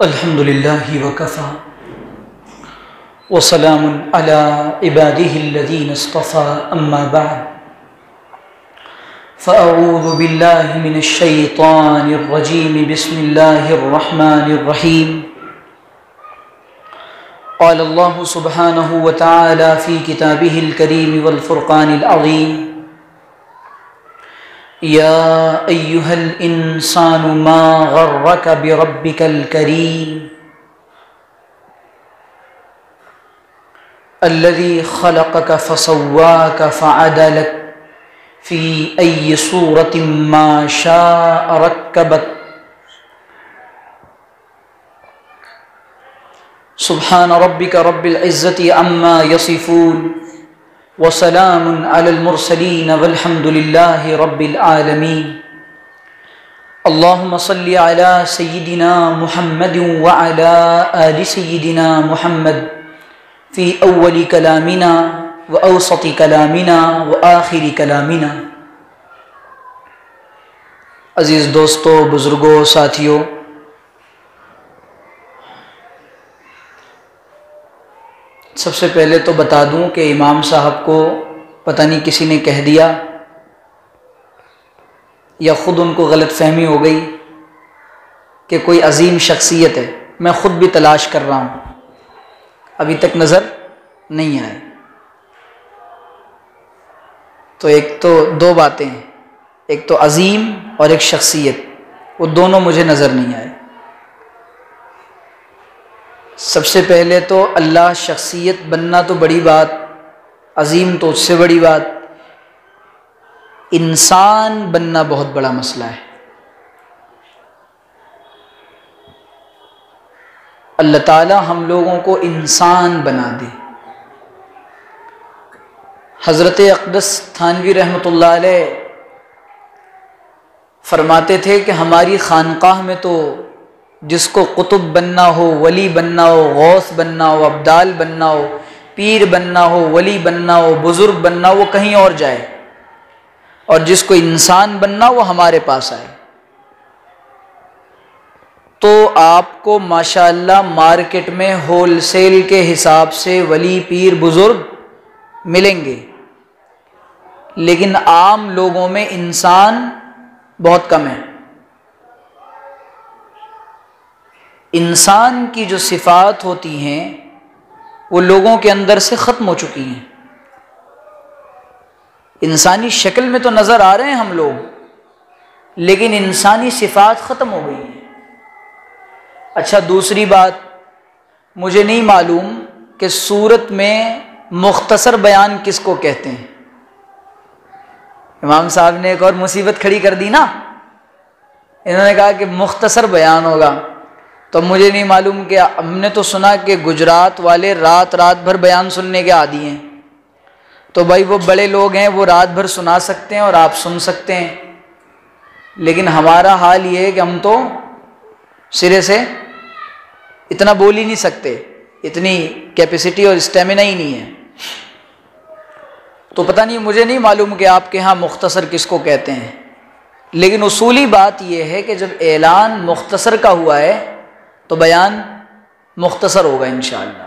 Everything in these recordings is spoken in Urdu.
الحمد لله وكفى وسلام على عباده الذين اصطفى أما بعد فأعوذ بالله من الشيطان الرجيم بسم الله الرحمن الرحيم قال الله سبحانه وتعالى في كتابه الكريم والفرقان العظيم يا أيها الإنسان ما غرك بربك الكريم الذي خلقك فسواك فعدلك في أي صورة ما شاء ركبك سبحان ربك رب العزة عما يصفون وسلام على المرسلين والحمد لله رب العالمين اللهم صل على سيدنا محمد وعلى آل سيدنا محمد في أول كلامنا وأوسط كلامنا وآخر كلامنا۔ عزیز دوستو، بزرگوں، ساتھیوں، سب سے پہلے تو بتا دوں کہ امام صاحب کو پتہ نہیں کسی نے کہہ دیا یا خود ان کو غلط فہمی ہو گئی کہ کوئی عظیم شخصیت ہے۔ میں خود بھی تلاش کر رہا ہوں، ابھی تک نظر نہیں آئے۔ تو ایک تو دو باتیں ہیں، ایک تو عظیم اور ایک شخصیت، وہ دونوں مجھے نظر نہیں آئے۔ سب سے پہلے تو اللہ شخصیت بننا تو بڑی بات، عظیم تو اس سے بڑی بات، انسان بننا بہت بڑا مسئلہ ہے۔ اللہ تعالی ہم لوگوں کو انسان بنا دے۔ حضرت اقدس تھانوی رحمۃ اللہ علیہ فرماتے تھے کہ ہماری خانقاہ میں تو جس کو قطب بننا ہو، ولی بننا ہو، غوث بننا ہو، ابدال بننا ہو، پیر بننا ہو، ولی بننا ہو، بزرگ بننا ہو، وہ کہیں اور جائے، اور جس کو انسان بننا ہو وہ ہمارے پاس آئے۔ تو آپ کو ماشاءاللہ مارکیٹ میں ہول سیل کے حساب سے ولی، پیر، بزرگ ملیں گے، لیکن عام لوگوں میں انسان بہت کم ہے۔ انسان کی جو صفات ہوتی ہیں وہ لوگوں کے اندر سے ختم ہو چکی ہیں۔ انسانی شکل میں تو نظر آ رہے ہیں ہم لوگ، لیکن انسانی صفات ختم ہو گئی ہیں۔ اچھا، دوسری بات، مجھے نہیں معلوم کہ سورت میں مختصر بیان کس کو کہتے ہیں۔ امام صاحب نے ایک اور مصیبت کھڑی کر دی نا، انہوں نے کہا کہ مختصر بیان ہوگا، تو مجھے نہیں معلوم کہ ہم نے تو سنا کہ گجرات والے رات بھر بیان سننے کے عادی ہیں، تو بھائی وہ بڑے لوگ ہیں، وہ رات بھر سنا سکتے ہیں اور آپ سن سکتے ہیں، لیکن ہمارا حال یہ ہے کہ ہم تو سرے سے اتنا بول ہی نہیں سکتے، اتنی کیپیسٹی اور اسٹیمنا ہی نہیں ہے۔ تو پتہ نہیں، مجھے نہیں معلوم کہ آپ کے ہاں مختصر کس کو کہتے ہیں، لیکن اصولی بات یہ ہے کہ جب اعلان مختصر کا ہوا ہے تو بیان مختصر ہوگا انشاءاللہ۔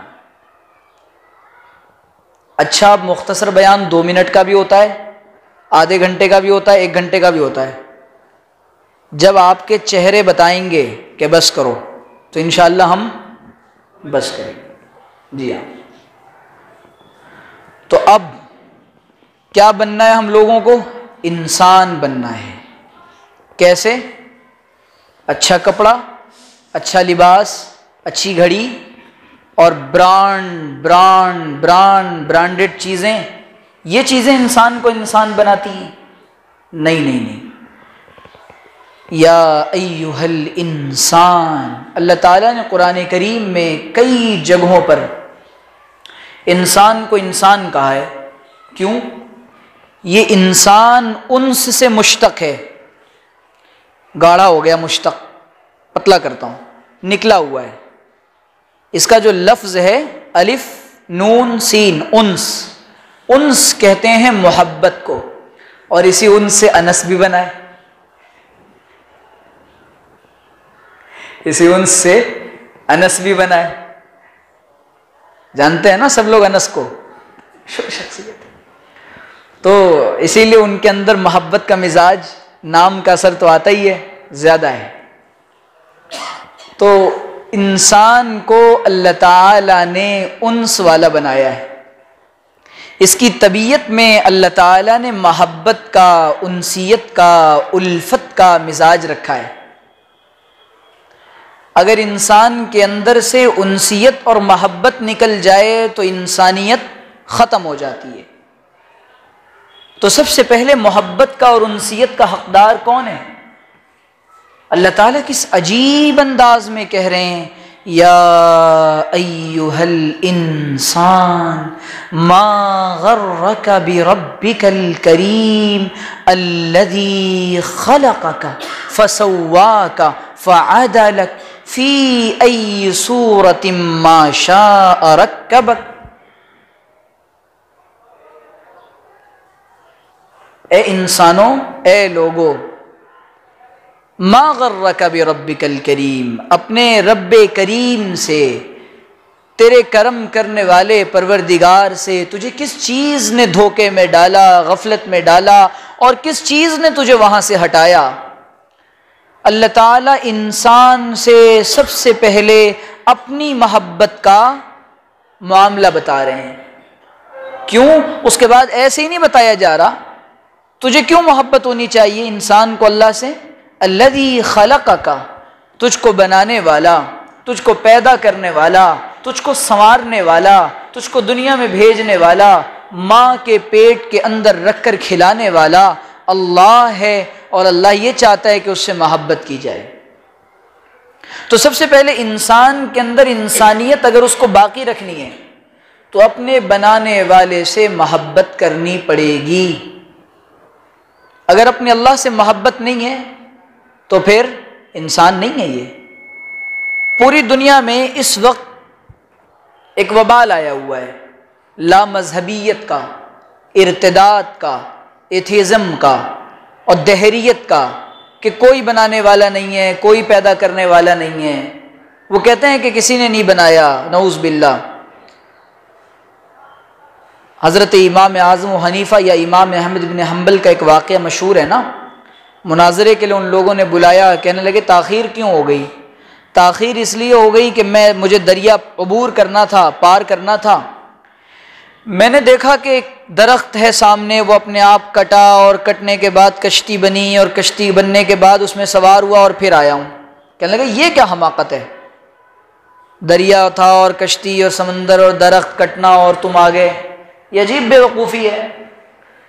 اچھا، اب مختصر بیان 2 منٹ کا بھی ہوتا ہے، آدھے گھنٹے کا بھی ہوتا ہے، 1 گھنٹے کا بھی ہوتا ہے۔ جب آپ کے چہرے بتائیں گے کہ بس کرو تو انشاءاللہ ہم بس کریں گے۔ جی ہاں، تو اب کیا بننا ہے ہم لوگوں کو؟ انسان بننا ہے۔ کیسے؟ اچھا کپڑا، اچھا لباس، اچھی گھڑی اور برانڈڈ چیزیں، یہ چیزیں انسان کو انسان بناتی ہیں؟ نہیں۔ یا ایھا الانسان، اللہ تعالیٰ نے قرآن کریم میں کئی جگہوں پر انسان کو انسان کہا ہے۔ کیوں؟ یہ انسان انس سے مشتق ہے، گاڑھا ہو گیا، مشتق، پتلا کرتا ہوں، نکلا ہوا ہے۔ اس کا جو لفظ ہے الف نون سین، انس، انس کہتے ہیں محبت کو، اور اسی انس سے انس بھی بنا ہے، اسی انس سے انس بھی بنا ہے، جانتے ہیں نا سب لوگ انس کو، شخصیت، تو اسی لیے ان کے اندر محبت کا مزاج، نام کا اثر تو آتا ہی ہے، زیادہ ہے۔ تو انسان کو اللہ تعالیٰ نے انس والا بنایا ہے، اس کی طبیعت میں اللہ تعالیٰ نے محبت کا، انسیت کا، الفت کا مزاج رکھا ہے۔ اگر انسان کے اندر سے انسیت اور محبت نکل جائے تو انسانیت ختم ہو جاتی ہے۔ تو سب سے پہلے محبت کا اور انسیت کا حقدار کون ہے؟ اللہ تعالیٰ کس عجیب انداز میں کہہ رہے ہیں، یا ایھا الانسان ما غرک بربک الکریم الذی خلقک فسواک فعدلک فی ای صورۃ ما شاء رکبک۔ اے انسانوں، اے لوگوں، ما غرک بربک الکریم، اپنے رب کریم سے، تیرے کرم کرنے والے پروردگار سے تجھے کس چیز نے دھوکے میں ڈالا، غفلت میں ڈالا، اور کس چیز نے تجھے وہاں سے ہٹایا؟ اللہ تعالیٰ انسان سے سب سے پہلے اپنی محبت کا معاملہ بتا رہے ہیں۔ کیوں؟ اس کے بعد ایسے ہی نہیں بتایا جا رہا تجھے کیوں محبت ہونی چاہیے انسان کو اللہ سے، الذی خلقک، تجھ کو بنانے والا، تجھ کو پیدا کرنے والا، تجھ کو سنوارنے والا، تجھ کو دنیا میں بھیجنے والا، ماں کے پیٹ کے اندر رکھ کر کھلانے والا اللہ ہے، اور اللہ یہ چاہتا ہے کہ اس سے محبت کی جائے۔ تو سب سے پہلے انسان کے اندر انسانیت اگر اس کو باقی رکھنی ہے تو اپنے بنانے والے سے محبت کرنی پڑے گی۔ اگر اپنے اللہ سے محبت نہیں ہے تو پھر انسان نہیں ہے۔ یہ پوری دنیا میں اس وقت ایک وبال آیا ہوا ہے، لا مذہبیت کا، ارتداد کا، ایتھیزم کا اور دہریت کا، کہ کوئی بنانے والا نہیں ہے، کوئی پیدا کرنے والا نہیں ہے۔ وہ کہتے ہیں کہ کسی نے نہیں بنایا، نعوذ باللہ۔ حضرت امام اعظم و حنیفہ یا امام احمد بن حنبل کا ایک واقعہ مشہور ہے نا، مناظرے کے لیے ان لوگوں نے بلایا، کہنے لگے تاخیر کیوں ہو گئی؟ تاخیر اس لیے ہو گئی کہ مجھے دریا عبور کرنا تھا، پار کرنا تھا، میں نے دیکھا کہ ایک درخت ہے سامنے، وہ اپنے آپ کٹا، اور کٹنے کے بعد کشتی بنی، اور کشتی بننے کے بعد اس میں سوار ہوا اور پھر آیا ہوں۔ کہنے لگے یہ کیا حماقت ہے، دریا تھا اور کشتی اور سمندر اور درخت کٹنا اور تم آ گئے، یہ عجیب بے وقوفی ہے۔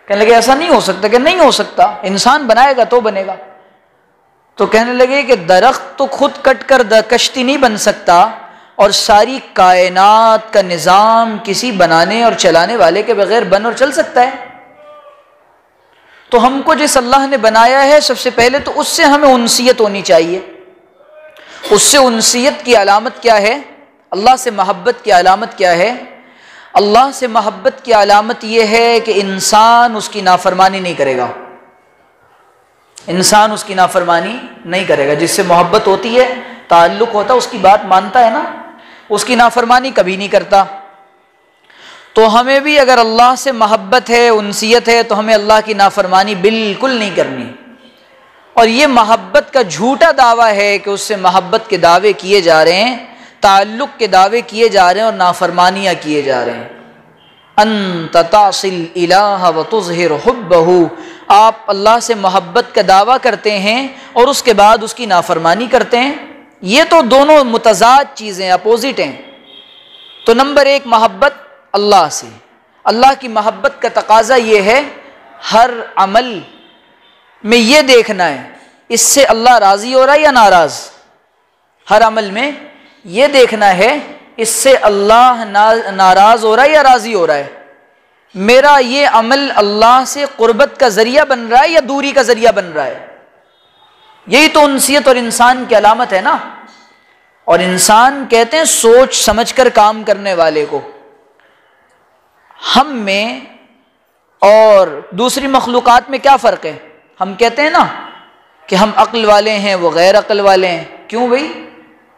کہنے لگے ایسا نہیں ہو سکتا، کہ نہیں ہو سکتا، انسان بنائے گا تو بنے گا۔ تو کہنے لگے کہ درخت تو خود کٹ کر کشتی نہیں بن سکتا، اور ساری کائنات کا نظام کسی بنانے اور چلانے والے کے بغیر بن اور چل سکتا ہے؟ تو ہم کو جس اللہ نے بنایا ہے سب سے پہلے تو اس سے ہمیں انسیت ہونی چاہیے۔ اس سے انسیت کی علامت کیا ہے؟ اللہ سے محبت کی علامت کیا ہے؟ اللہ سے محبت کی علامت یہ ہے کہ انسان اس کی نافرمانی نہیں کرے گا۔ انسان اس کی نافرمانی نہیں کرے گا، جس سے محبت ہوتی ہے، تعلق ہوتا ہے، اس کی بات مانتا ہے نا، اس کی نافرمانی کبھی نہیں کرتا۔ تو ہمیں بھی اگر اللہ سے محبت ہے، انسیت ہے، تو ہمیں اللہ کی نافرمانی بالکل نہیں کرنی۔ اور یہ محبت کا جھوٹا دعویٰ ہے کہ اس سے محبت کے دعوے کیے جا رہے ہیں، تعلق کے دعوے کیے جا رہے ہیں، اور نافرمانیاں کیے جا رہے ہیں۔ انت تعصی الہ وتظہر حبہ، آپ اللہ سے محبت کا دعویٰ کرتے ہیں اور اس کے بعد اس کی نافرمانی کرتے ہیں۔ یہ تو دونوں متضاد چیزیں، اپوزٹ ہیں۔ تو نمبر ایک محبت اللہ سے، اللہ کی محبت کا تقاضا یہ ہے ہر عمل میں یہ دیکھنا ہے اس سے اللہ راضی ہو رہا ہے یا ناراض۔ ہر عمل میں یہ دیکھنا ہے اس سے اللہ ناراض ہو رہا ہے یا راضی ہو رہا ہے۔ میرا یہ عمل اللہ سے قربت کا ذریعہ بن رہا ہے یا دوری کا ذریعہ بن رہا ہے۔ یہی تو انسیت اور انسان کی علامت ہے نا۔ اور انسان کہتے ہیں سوچ سمجھ کر کام کرنے والے کو۔ ہم میں اور دوسری مخلوقات میں کیا فرق ہے؟ ہم کہتے ہیں نا کہ ہم عقل والے ہیں، وہ غیر عقل والے ہیں۔ کیوں بھائی؟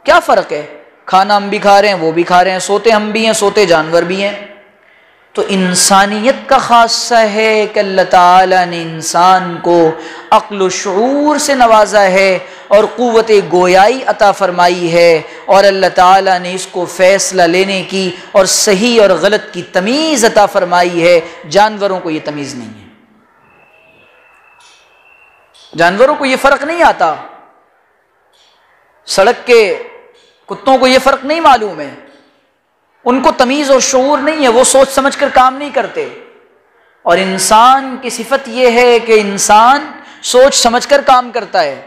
کیا فرق ہے؟ کھانا ہم بھی کھا رہے ہیں، وہ بھی کھا رہے ہیں، سوتے ہم بھی ہیں، سوتے جانور بھی ہیں۔ تو انسانیت کا خاصہ ہے کہ اللہ تعالیٰ نے انسان کو عقل و شعور سے نوازا ہے اور قوت گویائی عطا فرمائی ہے، اور اللہ تعالیٰ نے اس کو فیصلہ لینے کی اور صحیح اور غلط کی تمیز عطا فرمائی ہے۔ جانوروں کو یہ تمیز نہیں ہے، جانوروں کو یہ فرق نہیں آتا، سڑک کے کتوں کو یہ فرق نہیں معلوم ہے، ان کو تمیز اور شعور نہیں ہے، وہ سوچ سمجھ کر کام نہیں کرتے۔ اور انسان کی صفت یہ ہے کہ انسان سوچ سمجھ کر کام کرتا ہے۔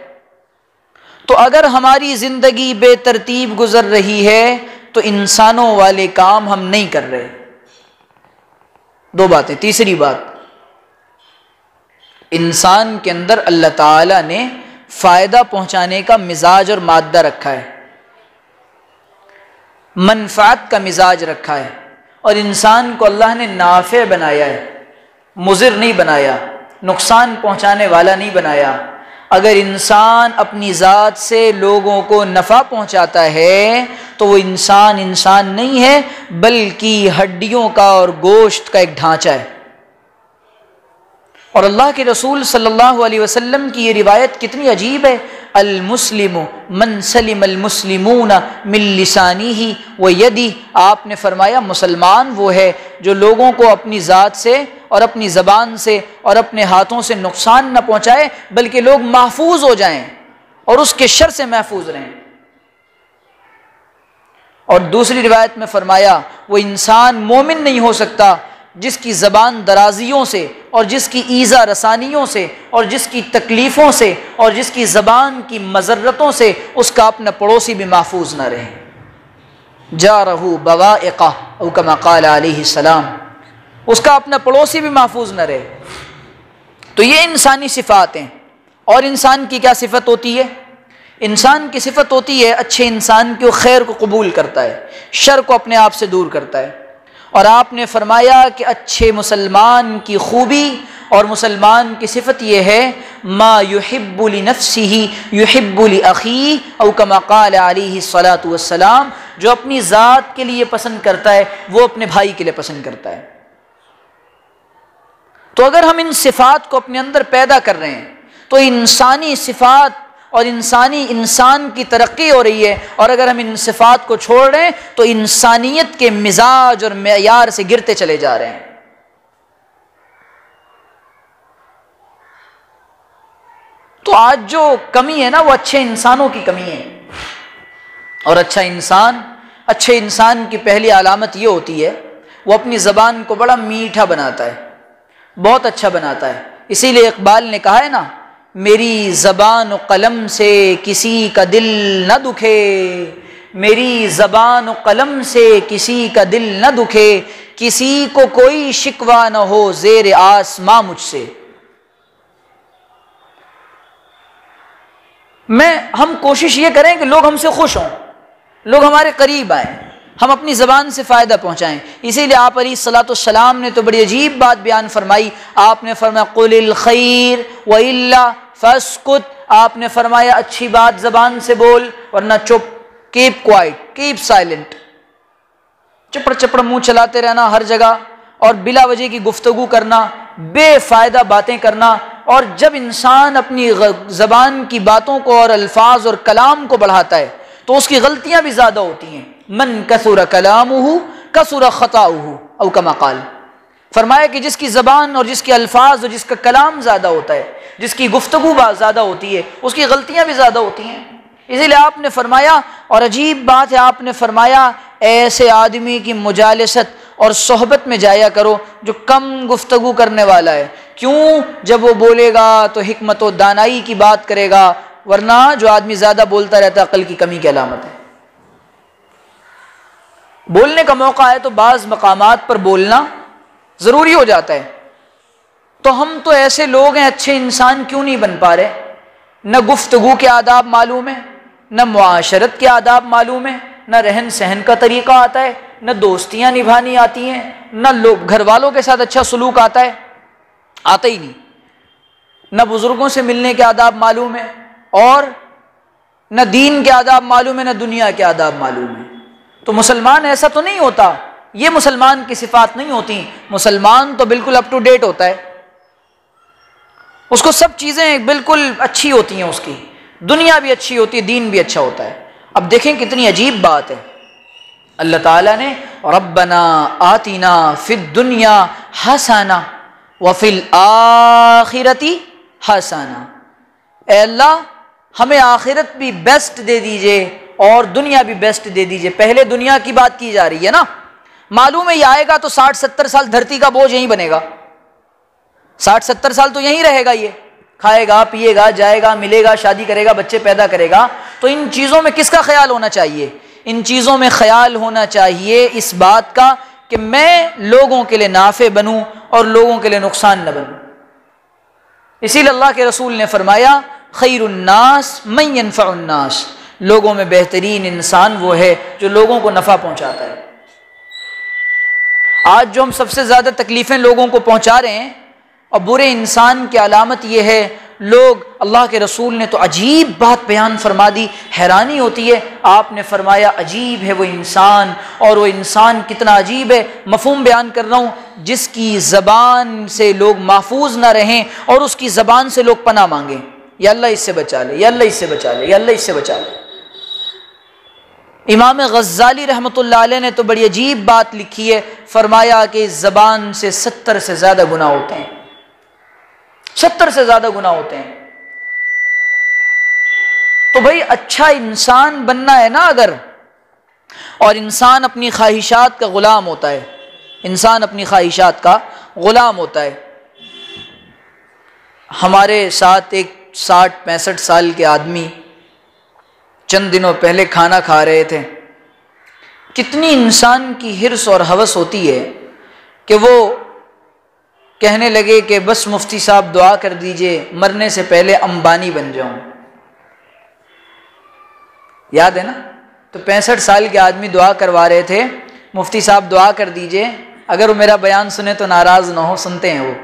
تو اگر ہماری زندگی بے ترتیب گزر رہی ہے تو انسانوں والے کام ہم نہیں کر رہے۔ دو باتیں۔ تیسری بات، انسان کے اندر اللہ تعالی نے فائدہ پہنچانے کا مزاج اور مادہ رکھا ہے، منفعت کا مزاج رکھا ہے، اور انسان کو اللہ نے نافع بنایا ہے، مضر نہیں بنایا، نقصان پہنچانے والا نہیں بنایا۔ اگر انسان اپنی ذات سے لوگوں کو نفع پہنچاتا ہے تو وہ انسان نہیں ہے، بلکہ ہڈیوں کا اور گوشت کا ایک ڈھانچہ ہے۔ اور اللہ کے رسول صلی اللہ علیہ وسلم کی یہ روایت کتنی عجیب ہے، المسلم من سلم المسلمون من لسانہ و یدہ۔ آپ نے فرمایا مسلمان وہ ہے جو لوگوں کو اپنی ذات سے اور اپنی زبان سے اور اپنے ہاتھوں سے نقصان نہ پہنچائے، بلکہ لوگ محفوظ ہو جائیں اور اس کے شر سے محفوظ رہیں۔ اور دوسری روایت میں فرمایا وہ انسان مومن نہیں ہو سکتا جس کی زبان درازیوں سے اور جس کی ایذا رسانیوں سے اور جس کی تکلیفوں سے اور جس کی زبان کی مضرتوں سے اس کا اپنا پڑوسی بھی محفوظ نہ رہے۔ جارہ بوائقہ او کما قال علیہ السلام، اس کا اپنا پڑوسی بھی محفوظ نہ رہے۔ تو یہ انسانی صفات ہیں۔ اور انسان کی کیا صفت ہوتی ہے؟ انسان کی صفت ہوتی ہے اچھے انسان کو خیر کو قبول کرتا ہے، شر کو اپنے آپ سے دور کرتا ہے۔ اور آپ نے فرمایا کہ اچھے مسلمان کی خوبی اور مسلمان کی صفت یہ ہے ما یحب لنفسہ یحب لاخیہ او کما قال علیہ الصلاۃ والسلام، جو اپنی ذات کے لیے پسند کرتا ہے وہ اپنے بھائی کے لیے پسند کرتا ہے۔ تو اگر ہم ان صفات کو اپنے اندر پیدا کر رہے ہیں تو انسانی صفات اور انسان کی ترقی ہو رہی ہے، اور اگر ہم ان صفات کو چھوڑ رہے ہیں تو انسانیت کے مزاج اور معیار سے گرتے چلے جا رہے ہیں۔ تو آج جو کمی ہے نا وہ اچھے انسانوں کی کمی ہے۔ اور اچھے انسان کی پہلی علامت یہ ہوتی ہے وہ اپنی زبان کو بڑا میٹھا بناتا ہے، بہت اچھا بناتا ہے۔ اسی لیے اقبال نے کہا ہے نا، میری زبان و قلم سے کسی کا دل نہ دکھے، میری زبان و قلم سے کسی کا دل نہ دکھے، کسی کو کوئی شکوہ نہ ہو زیر آسماں مجھ سے۔ ہم کوشش یہ کریں کہ لوگ ہم سے خوش ہوں، لوگ ہمارے قریب آئیں، ہم اپنی زبان سے فائدہ پہنچائیں۔ اسی لیے آپ علیہ الصلوۃ والسلام نے تو بڑی عجیب بات بیان فرمائی۔ آپ نے فرمایا قل الخیر والا فاسکت، آپ نے فرمایا اچھی بات زبان سے بول ورنہ چپ، کیپ کوائٹ، کیپ سائلنٹ، چپڑ منہ چلاتے رہنا ہر جگہ اور بلا وجہ کی گفتگو کرنا، بے فائدہ باتیں کرنا۔ اور جب انسان اپنی زبان کی باتوں کو اور الفاظ اور کلام کو بڑھاتا ہے تو اس کی غلطیاں بھی زیادہ ہوتی ہیں۔ من کثر کلامہ کثر خطاؤہ او کما قال، فرمایا کہ جس کی زبان اور جس کے الفاظ اور جس کا کلام زیادہ ہوتا ہے، جس کی گفتگو زیادہ ہوتی ہے، اس کی غلطیاں بھی زیادہ ہوتی ہیں۔ اسی لیے آپ نے فرمایا، اور عجیب بات ہے، آپ نے فرمایا ایسے آدمی کی مجالست اور صحبت میں جایا کرو جو کم گفتگو کرنے والا ہے۔ کیوں؟ جب وہ بولے گا تو حکمت و دانائی کی بات کرے گا، ورنہ جو آدمی زیادہ بولتا رہتا ہے عقل کی کمی کی علامت ہے۔ بولنے کا موقع ہے تو بعض مقامات پر بولنا ضروری ہو جاتا ہے۔ تو ہم تو ایسے لوگ ہیں، اچھے انسان کیوں نہیں بن پا رہے؟ نہ گفتگو کے آداب معلوم ہے، نہ معاشرت کے آداب معلوم ہے، نہ رہن سہن کا طریقہ آتا ہے، نہ دوستیاں نبھانی آتی ہیں، نہ لوگ گھر والوں کے ساتھ اچھا سلوک آتا ہی نہیں، نہ بزرگوں سے ملنے کے آداب معلوم ہے، اور نہ دین کے آداب معلوم ہے، نہ دنیا کے آداب معلوم ہے۔ تو مسلمان ایسا تو نہیں ہوتا، یہ مسلمان کی صفات نہیں ہوتی۔ مسلمان تو بالکل اپ ٹو ڈیٹ ہوتا ہے، اس کو سب چیزیں بالکل اچھی ہوتی ہیں، اس کی دنیا بھی اچھی ہوتی ہے، دین بھی اچھا ہوتا ہے۔ اب دیکھیں کتنی عجیب بات ہے، اللہ تعالیٰ نے ربنا آتنا فی الدنیا حسنہ وفی الآخرۃ حسنہ، اے اللہ ہمیں آخرت بھی بیسٹ دے دیجئے اور دنیا بھی بیسٹ دے دیجئے۔ پہلے دنیا کی بات کی جا رہی ہے نا، معلوم ہے یہ آئے گا تو 60-70 سال دھرتی کا بوجھ یہیں بنے گا، 60-70 سال تو یہیں رہے گا، یہ کھائے گا پیے گا جائے گا ملے گا شادی کرے گا بچے پیدا کرے گا۔ تو ان چیزوں میں کس کا خیال ہونا چاہیے؟ ان چیزوں میں خیال ہونا چاہیے اس بات کا کہ میں لوگوں کے لیے نافع بنوں اور لوگوں کے لیے نقصان نہ بنوں۔ اسی لیے اللہ کے رسول نے فرمایا خیر الناس من ينفع الناس، لوگوں میں بہترین انسان وہ ہے جو لوگوں کو نفع پہنچاتا ہے۔ آج جو ہم سب سے زیادہ تکلیفیں لوگوں کو پہنچا رہے ہیں، اور برے انسان کی علامت یہ ہے، لوگ، اللہ کے رسول نے تو عجیب بات بیان فرما دی، حیرانی ہوتی ہے۔ آپ نے فرمایا عجیب ہے وہ انسان، اور وہ انسان کتنا عجیب ہے، مفہوم بیان کر رہا ہوں، جس کی زبان سے لوگ محفوظ نہ رہیں اور اس کی زبان سے لوگ پناہ مانگیں، یا اللہ اس سے بچا لے، یا اللہ اس سے بچا لے، یا اللہ اس سے بچا لے۔ امام غزالی رحمۃ اللہ علیہ نے تو بڑی عجیب بات لکھی ہے، فرمایا کہ اس زبان سے 70 سے زیادہ گناہ ہوتے ہیں، 70 سے زیادہ گناہ ہوتے ہیں۔ تو بھائی اچھا انسان بننا ہے نا اگر، اور انسان اپنی خواہشات کا غلام ہوتا ہے، انسان اپنی خواہشات کا غلام ہوتا ہے۔ ہمارے ساتھ ایک 60-65 سال کے آدمی چند دنوں پہلے کھانا کھا رہے تھے، کتنی انسان کی حرص اور ہوس ہوتی ہے کہ وہ کہنے لگے کہ بس مفتی صاحب دعا کر دیجئے مرنے سے پہلے امبانی بن جاؤں، یاد ہے نا؟ تو 65 سال کے آدمی دعا کروا رہے تھے، مفتی صاحب دعا کر دیجئے، اگر وہ میرا بیان سنے تو ناراض نہ ہو، سنتے ہیں وہ،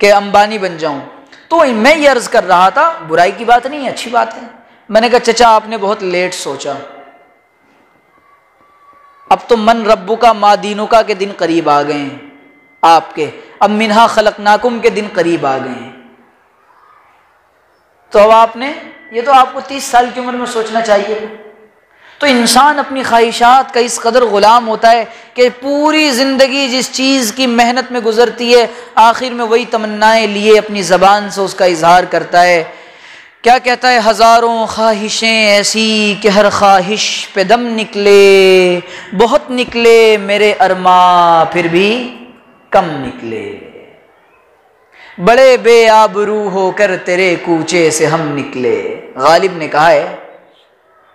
کہ امبانی بن جاؤں۔ تو میں یہ عرض کر رہا تھا، برائی کی بات نہیں ہے، اچھی بات ہے۔ میں نے کہا چچا آپ نے بہت لیٹ سوچا، اب تو من ربو کا ما دینو کا کے دن قریب آ گئے ہیں آپ کے، اب منہا خلقناکم کے دن قریب آ گئے ہیں، تو اب آپ نے، یہ تو آپ کو 30 سال کی عمر میں سوچنا چاہیے۔ تو انسان اپنی خواہشات کا اس قدر غلام ہوتا ہے کہ پوری زندگی جس چیز کی محنت میں گزرتی ہے، آخر میں وہی تمنائیں لیے اپنی زبان سے اس کا اظہار کرتا ہے۔ کیا کہتا ہے؟ ہزاروں خواہشیں ایسی کہ ہر خواہش پہ دم نکلے، بہت نکلے میرے ارماں پھر بھی کم نکلے، بڑے بے آبرو ہو کر تیرے کوچے سے ہم نکلے، غالب نے کہا ہے۔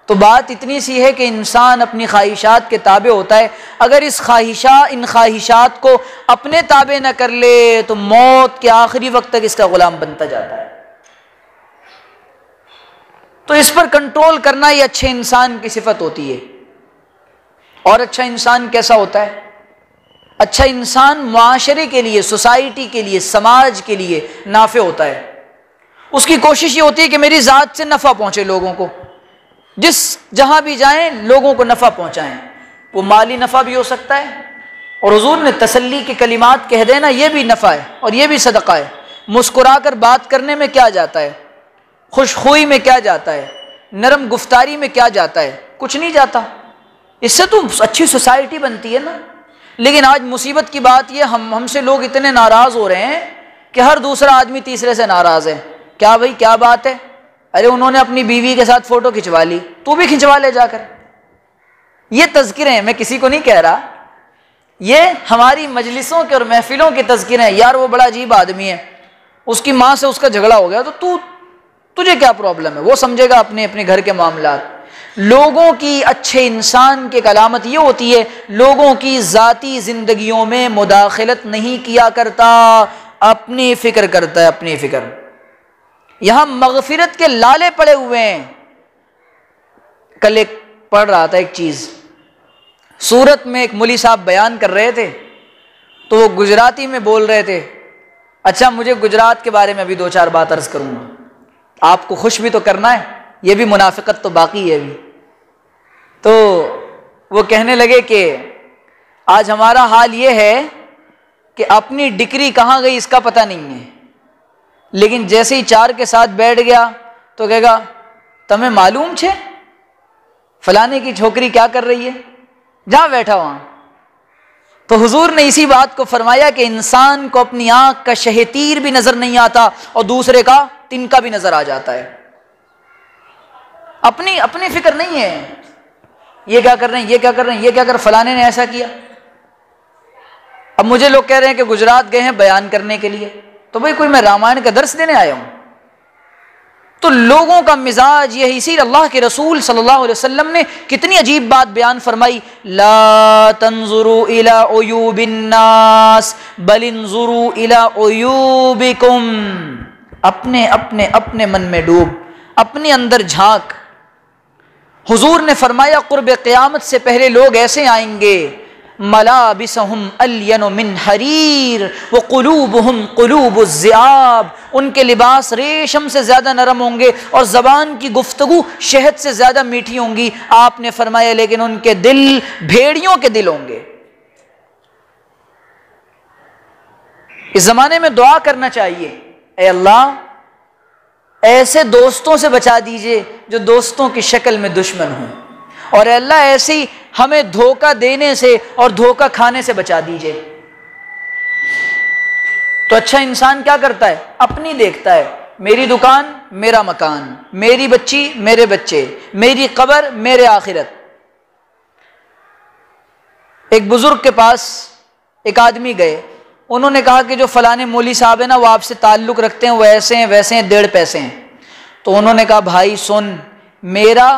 تو بات اتنی سی ہے کہ انسان اپنی خواہشات کے تابع ہوتا ہے، اگر ان خواہشات کو اپنے تابع نہ کر لے تو موت کے آخری وقت تک اس کا غلام بنتا جاتا ہے۔ تو اس پر کنٹرول کرنا یہ اچھے انسان کی صفت ہوتی ہے۔ اور اچھا انسان کیسا ہوتا ہے؟ اچھا انسان معاشرے کے لیے، سوسائٹی کے لیے، سماج کے لیے نافع ہوتا ہے۔ اس کی کوشش یہ ہوتی ہے کہ میری ذات سے نفع پہنچے لوگوں کو، جس جہاں بھی جائیں لوگوں کو نفع پہنچائیں، وہ مالی نفع بھی ہو سکتا ہے، اور حضور نے تسلی کے کلمات کہہ دینا یہ بھی نفع ہے اور یہ بھی صدقہ ہے۔ مسکرا کر بات کرنے میں کیا جاتا ہے؟ خوش خوئی میں کیا جاتا ہے؟ نرم گفتاری میں کیا جاتا ہے؟ کچھ نہیں جاتا، اس سے تو اچھی سوسائٹی بنتی ہے نا۔ لیکن آج مصیبت کی بات یہ، ہم سے لوگ اتنے ناراض ہو رہے ہیں کہ ہر دوسرا آدمی تیسرے سے ناراض ہے۔ کیا بھائی کیا بات ہے؟ ارے انہوں نے اپنی بیوی کے ساتھ فوٹو کھنچوا لی، تو بھی کھنچوا لے جا کر۔ یہ تذکرے ہیں، میں کسی کو نہیں کہہ رہا، یہ ہماری مجلسوں کے اور محفلوں کے تذکرے ہیں۔ یار وہ بڑا عجیب آدمی ہے، اس کی ماں سے اس کا جھگڑا ہو گیا، تو تجھے کیا پرابلم ہے؟ وہ سمجھے گا اپنے گھر کے معاملات۔ لوگوں کی، اچھے انسان کی علامت یہ ہوتی ہے لوگوں کی ذاتی زندگیوں میں مداخلت نہیں کیا کرتا، اپنی فکر کرتا ہے، اپنی فکر۔ یہاں مغفرت کے لالے پڑے ہوئے ہیں۔ کل ایک پڑھ رہا تھا ایک چیز، سورت میں ایک مولوی صاحب بیان کر رہے تھے، تو وہ گجراتی میں بول رہے تھے۔ اچھا مجھے گجرات کے بارے میں ابھی 2-4 بات عرض کروں گا، آپ کو خوش بھی تو کرنا ہے، یہ بھی منافقت تو باقی ہے ابھی۔ تو وہ کہنے لگے کہ آج ہمارا حال یہ ہے کہ اپنی ڈگری کہاں گئی اس کا پتہ نہیں ہے، لیکن جیسے ہی چار کے ساتھ بیٹھ گیا تو کہے گا تمہیں معلوم چھے فلانے کی چھوکری کیا کر رہی ہے، جہاں بیٹھا وہاں۔ تو حضور نے اسی بات کو فرمایا کہ انسان کو اپنی آنکھ کا شہ تیر بھی نظر نہیں آتا اور دوسرے کا تنکا بھی نظر آ جاتا ہے۔ اپنی فکر نہیں ہے، یہ کیا کر رہے ہیں، یہ کیا کر رہے ہیں، یہ کیا کر فلانے نے ایسا کیا۔ اب مجھے لوگ کہہ رہے ہیں کہ گجرات گئے ہیں بیان کرنے کے لیے، تو بھئی کوئی میں رامائن کا درس دینے آیا ہوں؟ تو لوگوں کا مزاج یہ ہے، اسی اللہ کے رسول صلی اللہ علیہ وسلم نے کتنی عجیب بات بیان فرمائی، لا تنظروا الی عیوب الناس بل انظروا الی عیوبکم، اپنے من میں ڈوب، اپنے اندر جھانک۔ حضور نے فرمایا قرب قیامت سے پہلے لوگ ایسے آئیں گے ملابسہم الین من حریر وقلوبہم قلوب الذئاب، ان کے لباس ریشم سے زیادہ نرم ہوں گے اور زبان کی گفتگو شہد سے زیادہ میٹھی ہوں گی۔ آپ نے فرمایا لیکن ان کے دل بھیڑیوں کے دل ہوں گے۔ اس زمانے میں دعا کرنا چاہیے، اے اللہ ایسے دوستوں سے بچا دیجئے جو دوستوں کی شکل میں دشمن ہوں، اور اے اللہ ایسی ہمیں دھوکہ دینے سے اور دھوکہ کھانے سے بچا دیجئے۔ تو اچھا انسان کیا کرتا ہے؟ اپنی دیکھتا ہے، میری دکان میرا مکان، میری بچی میرے بچے، میری قبر میرے آخرت۔ ایک بزرگ کے پاس ایک آدمی گئے، انہوں نے کہا کہ جو فلانے مولوی صاحب ہیں نا وہ آپ سے تعلق رکھتے ہیں، وہ ایسے ہیں ویسے ہیں، 1.5 پیسے ہیں۔ تو انہوں نے کہا بھائی سن، میرا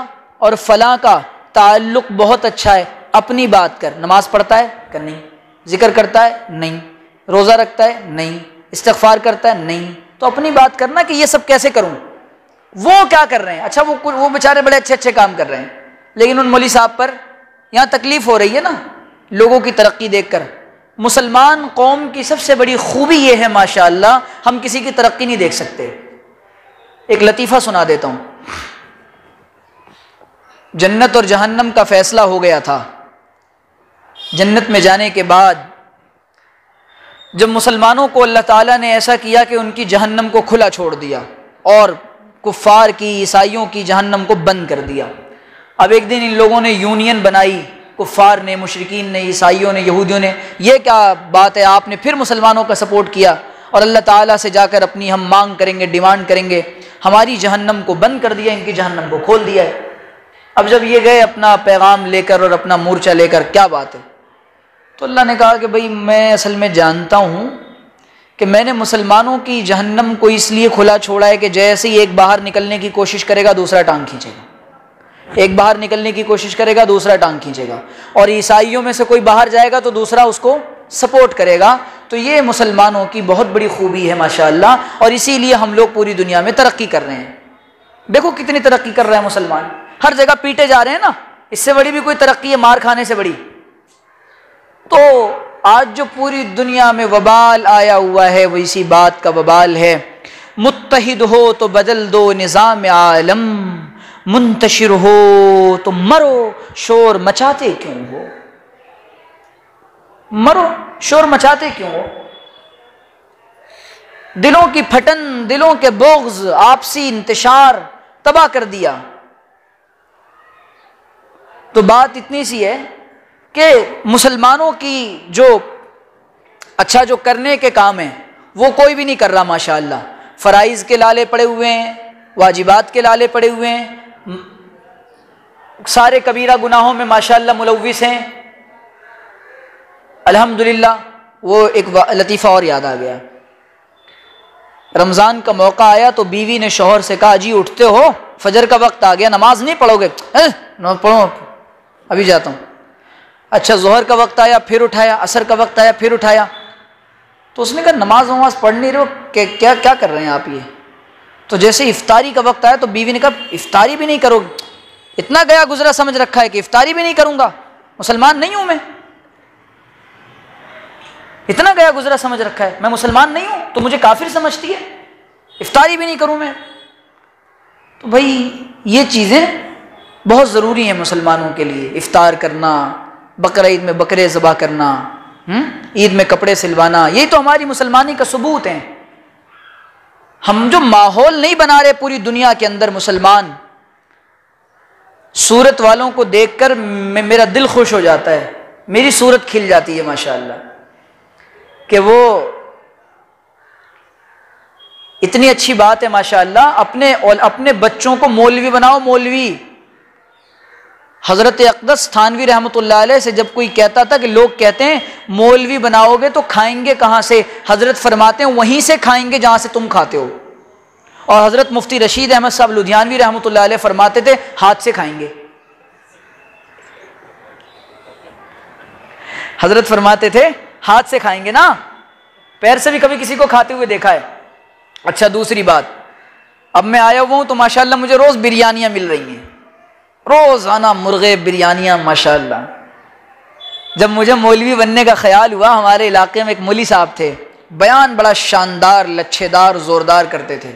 اور فلاں کا تعلق بہت اچھا ہے، اپنی بات کر۔ نماز پڑھتا ہے کہ نہیں؟ ذکر کرتا ہے نہیں؟ روزہ رکھتا ہے نہیں؟ استغفار کرتا ہے نہیں؟ تو اپنی بات کرنا کہ یہ سب کیسے کروں، وہ کیا کر رہے ہیں؟ اچھا وہ بیچارے بڑے اچھے کام کر رہے ہیں، لیکن ان مولوی صاحب پر یہاں تکلیف ہو رہی ہے نا لوگوں کی ترقی دیکھ کر۔ مسلمان قوم کی سب سے بڑی خوبی یہ ہے ماشاءاللہ، ہم کسی کی ترقی نہیں دیکھ سکتے۔ ایک لطیفہ سنا دیتا ہوں۔ جنت اور جہنم کا فیصلہ ہو گیا تھا۔ جنت میں جانے کے بعد جب مسلمانوں کو اللہ تعالیٰ نے ایسا کیا کہ ان کی جہنم کو کھلا چھوڑ دیا اور کفار کی عیسائیوں کی جہنم کو بند کر دیا، اب ایک دن ان لوگوں نے یونین بنائی، کفار نے، مشرکین نے، عیسائیوں نے، یہودیوں نے، یہ کیا بات ہے آپ نے پھر مسلمانوں کا سپورٹ کیا اور اللہ تعالیٰ سے جا کر اپنی ہم مانگ کریں گے، ڈیمانڈ کریں گے، ہماری جہنم کو بند کر دیا، ان کی جہنم کو کھول دیا ہے۔ اب جب یہ گئے اپنا پیغام لے کر اور اپنا مورچہ لے کر، کیا بات ہے؟ تو اللہ نے کہا کہ بھئی میں اصل میں جانتا ہوں کہ میں نے مسلمانوں کی جہنم کو اس لیے کھلا چھوڑا ہے کہ جیسے ہی ایک باہر نکلنے کی کوشش کرے گا دوسرا ٹانگ کھینچے گا، ایک باہر نکلنے کی کوشش کرے گا دوسرا ٹانگ کھینچے گا، اور عیسائیوں میں سے کوئی باہر جائے گا تو دوسرا اس کو سپورٹ کرے گا۔ تو یہ مسلمانوں کی بہت بڑی خوبی ہے ماشاءاللہ، اور اسی لیے ہم لوگ پوری دنیا میں ترقی کر رہے ہیں۔ دیکھو کتنی ترقی کر رہے ہیں مسلمان، ہر جگہ پیٹے جا رہے ہیں نا، اس سے بڑی بھی کوئی ترقی ہے مار کھانے سے بڑی؟ تو آج جو پوری دنیا میں وبال آیا ہوا ہے وہ اسی بات کا وبال ہے، متحد ہو تو بدل دو نظام عالم، منتشر ہو تو مرو، شور مچاتے کیوں ہو؟ مرو، شور مچاتے کیوں ہو؟ دلوں کی پھٹن، دلوں کے بغض، آپسی انتشار تباہ کر دیا۔ تو بات اتنی سی ہے کہ مسلمانوں کی جو اچھا جو کرنے کے کام ہیں وہ کوئی بھی نہیں کر رہا ماشاءاللہ۔ فرائض کے لالے پڑے ہوئے ہیں، واجبات کے لالے پڑے ہوئے ہیں، سارے کبیرہ گناہوں میں ماشاءاللہ ملوث ہیں۔ الحمدللہ وہ ایک لطیفہ اور یاد آ گیا، رمضان کا موقع آیا تو بیوی نے شوہر سے کہا جی اٹھتے ہو، فجر کا وقت آ گیا، نماز نہیں پڑھو گے؟ نماز پڑھو، ابھی جاتا ہوں۔ اچھا ظہر کا وقت آیا پھر اٹھایا، عصر کا وقت آیا پھر اٹھایا، تو اس نے کہا نماز پڑھ نہیں رہے ہو کہ کیا کر رہے ہیں آپ یہ؟ تو جیسے افطاری کا وقت آیا تو بیوی نے کہا افطاری بھی نہیں کرو گے؟ اتنا گیا گزرا سمجھ رکھا ہے کہ افطاری بھی نہیں کروں گا، مسلمان نہیں ہوں میں؟ اتنا گیا گزرا سمجھ رکھا ہے میں مسلمان نہیں ہوں تو مجھے کافر سمجھتی ہے، افطاری بھی نہیں کروں میں؟ تو بھائی یہ چیزیں بہت ضروری ہے مسلمانوں کے لیے، افطار کرنا، بقرہ عید میں بکرے ذبح کرنا، عید میں کپڑے سلوانا، یہی تو ہماری مسلمانی کا ثبوت ہے۔ ہم جو ماحول نہیں بنا رہے پوری دنیا کے اندر مسلمان، صورت والوں کو دیکھ کر میرا دل خوش ہو جاتا ہے، میری صورت کھل جاتی ہے ماشاءاللہ، کہ وہ اتنی اچھی بات ہے ماشاءاللہ۔ اپنے بچوں کو مولوی بناؤ، مولوی۔ حضرت اقدس تھانوی رحمۃ اللہ علیہ سے جب کوئی کہتا تھا کہ لوگ کہتے ہیں مولوی بناؤ گے تو کھائیں گے کہاں سے، حضرت فرماتے ہیں وہیں سے کھائیں گے جہاں سے تم کھاتے ہو۔ اور حضرت مفتی رشید احمد صاحب لدھیانوی رحمۃ اللہ علیہ فرماتے تھے ہاتھ سے کھائیں گے۔ حضرت فرماتے تھے ہاتھ سے کھائیں گے نا، پیر سے بھی کبھی کسی کو کھاتے ہوئے دیکھا ہے؟ اچھا دوسری بات، اب میں آیا ہوا ہوں تو ماشاءاللہ مجھے روز بریانیاں مل رہی ہیں، روزانہ مرغے بریانیاں ماشاءاللہ۔ جب مجھے مولوی بننے کا خیال ہوا، ہمارے علاقے میں ایک مولوی صاحب تھے، بیان بڑا شاندار لچھے دار زوردار کرتے تھے،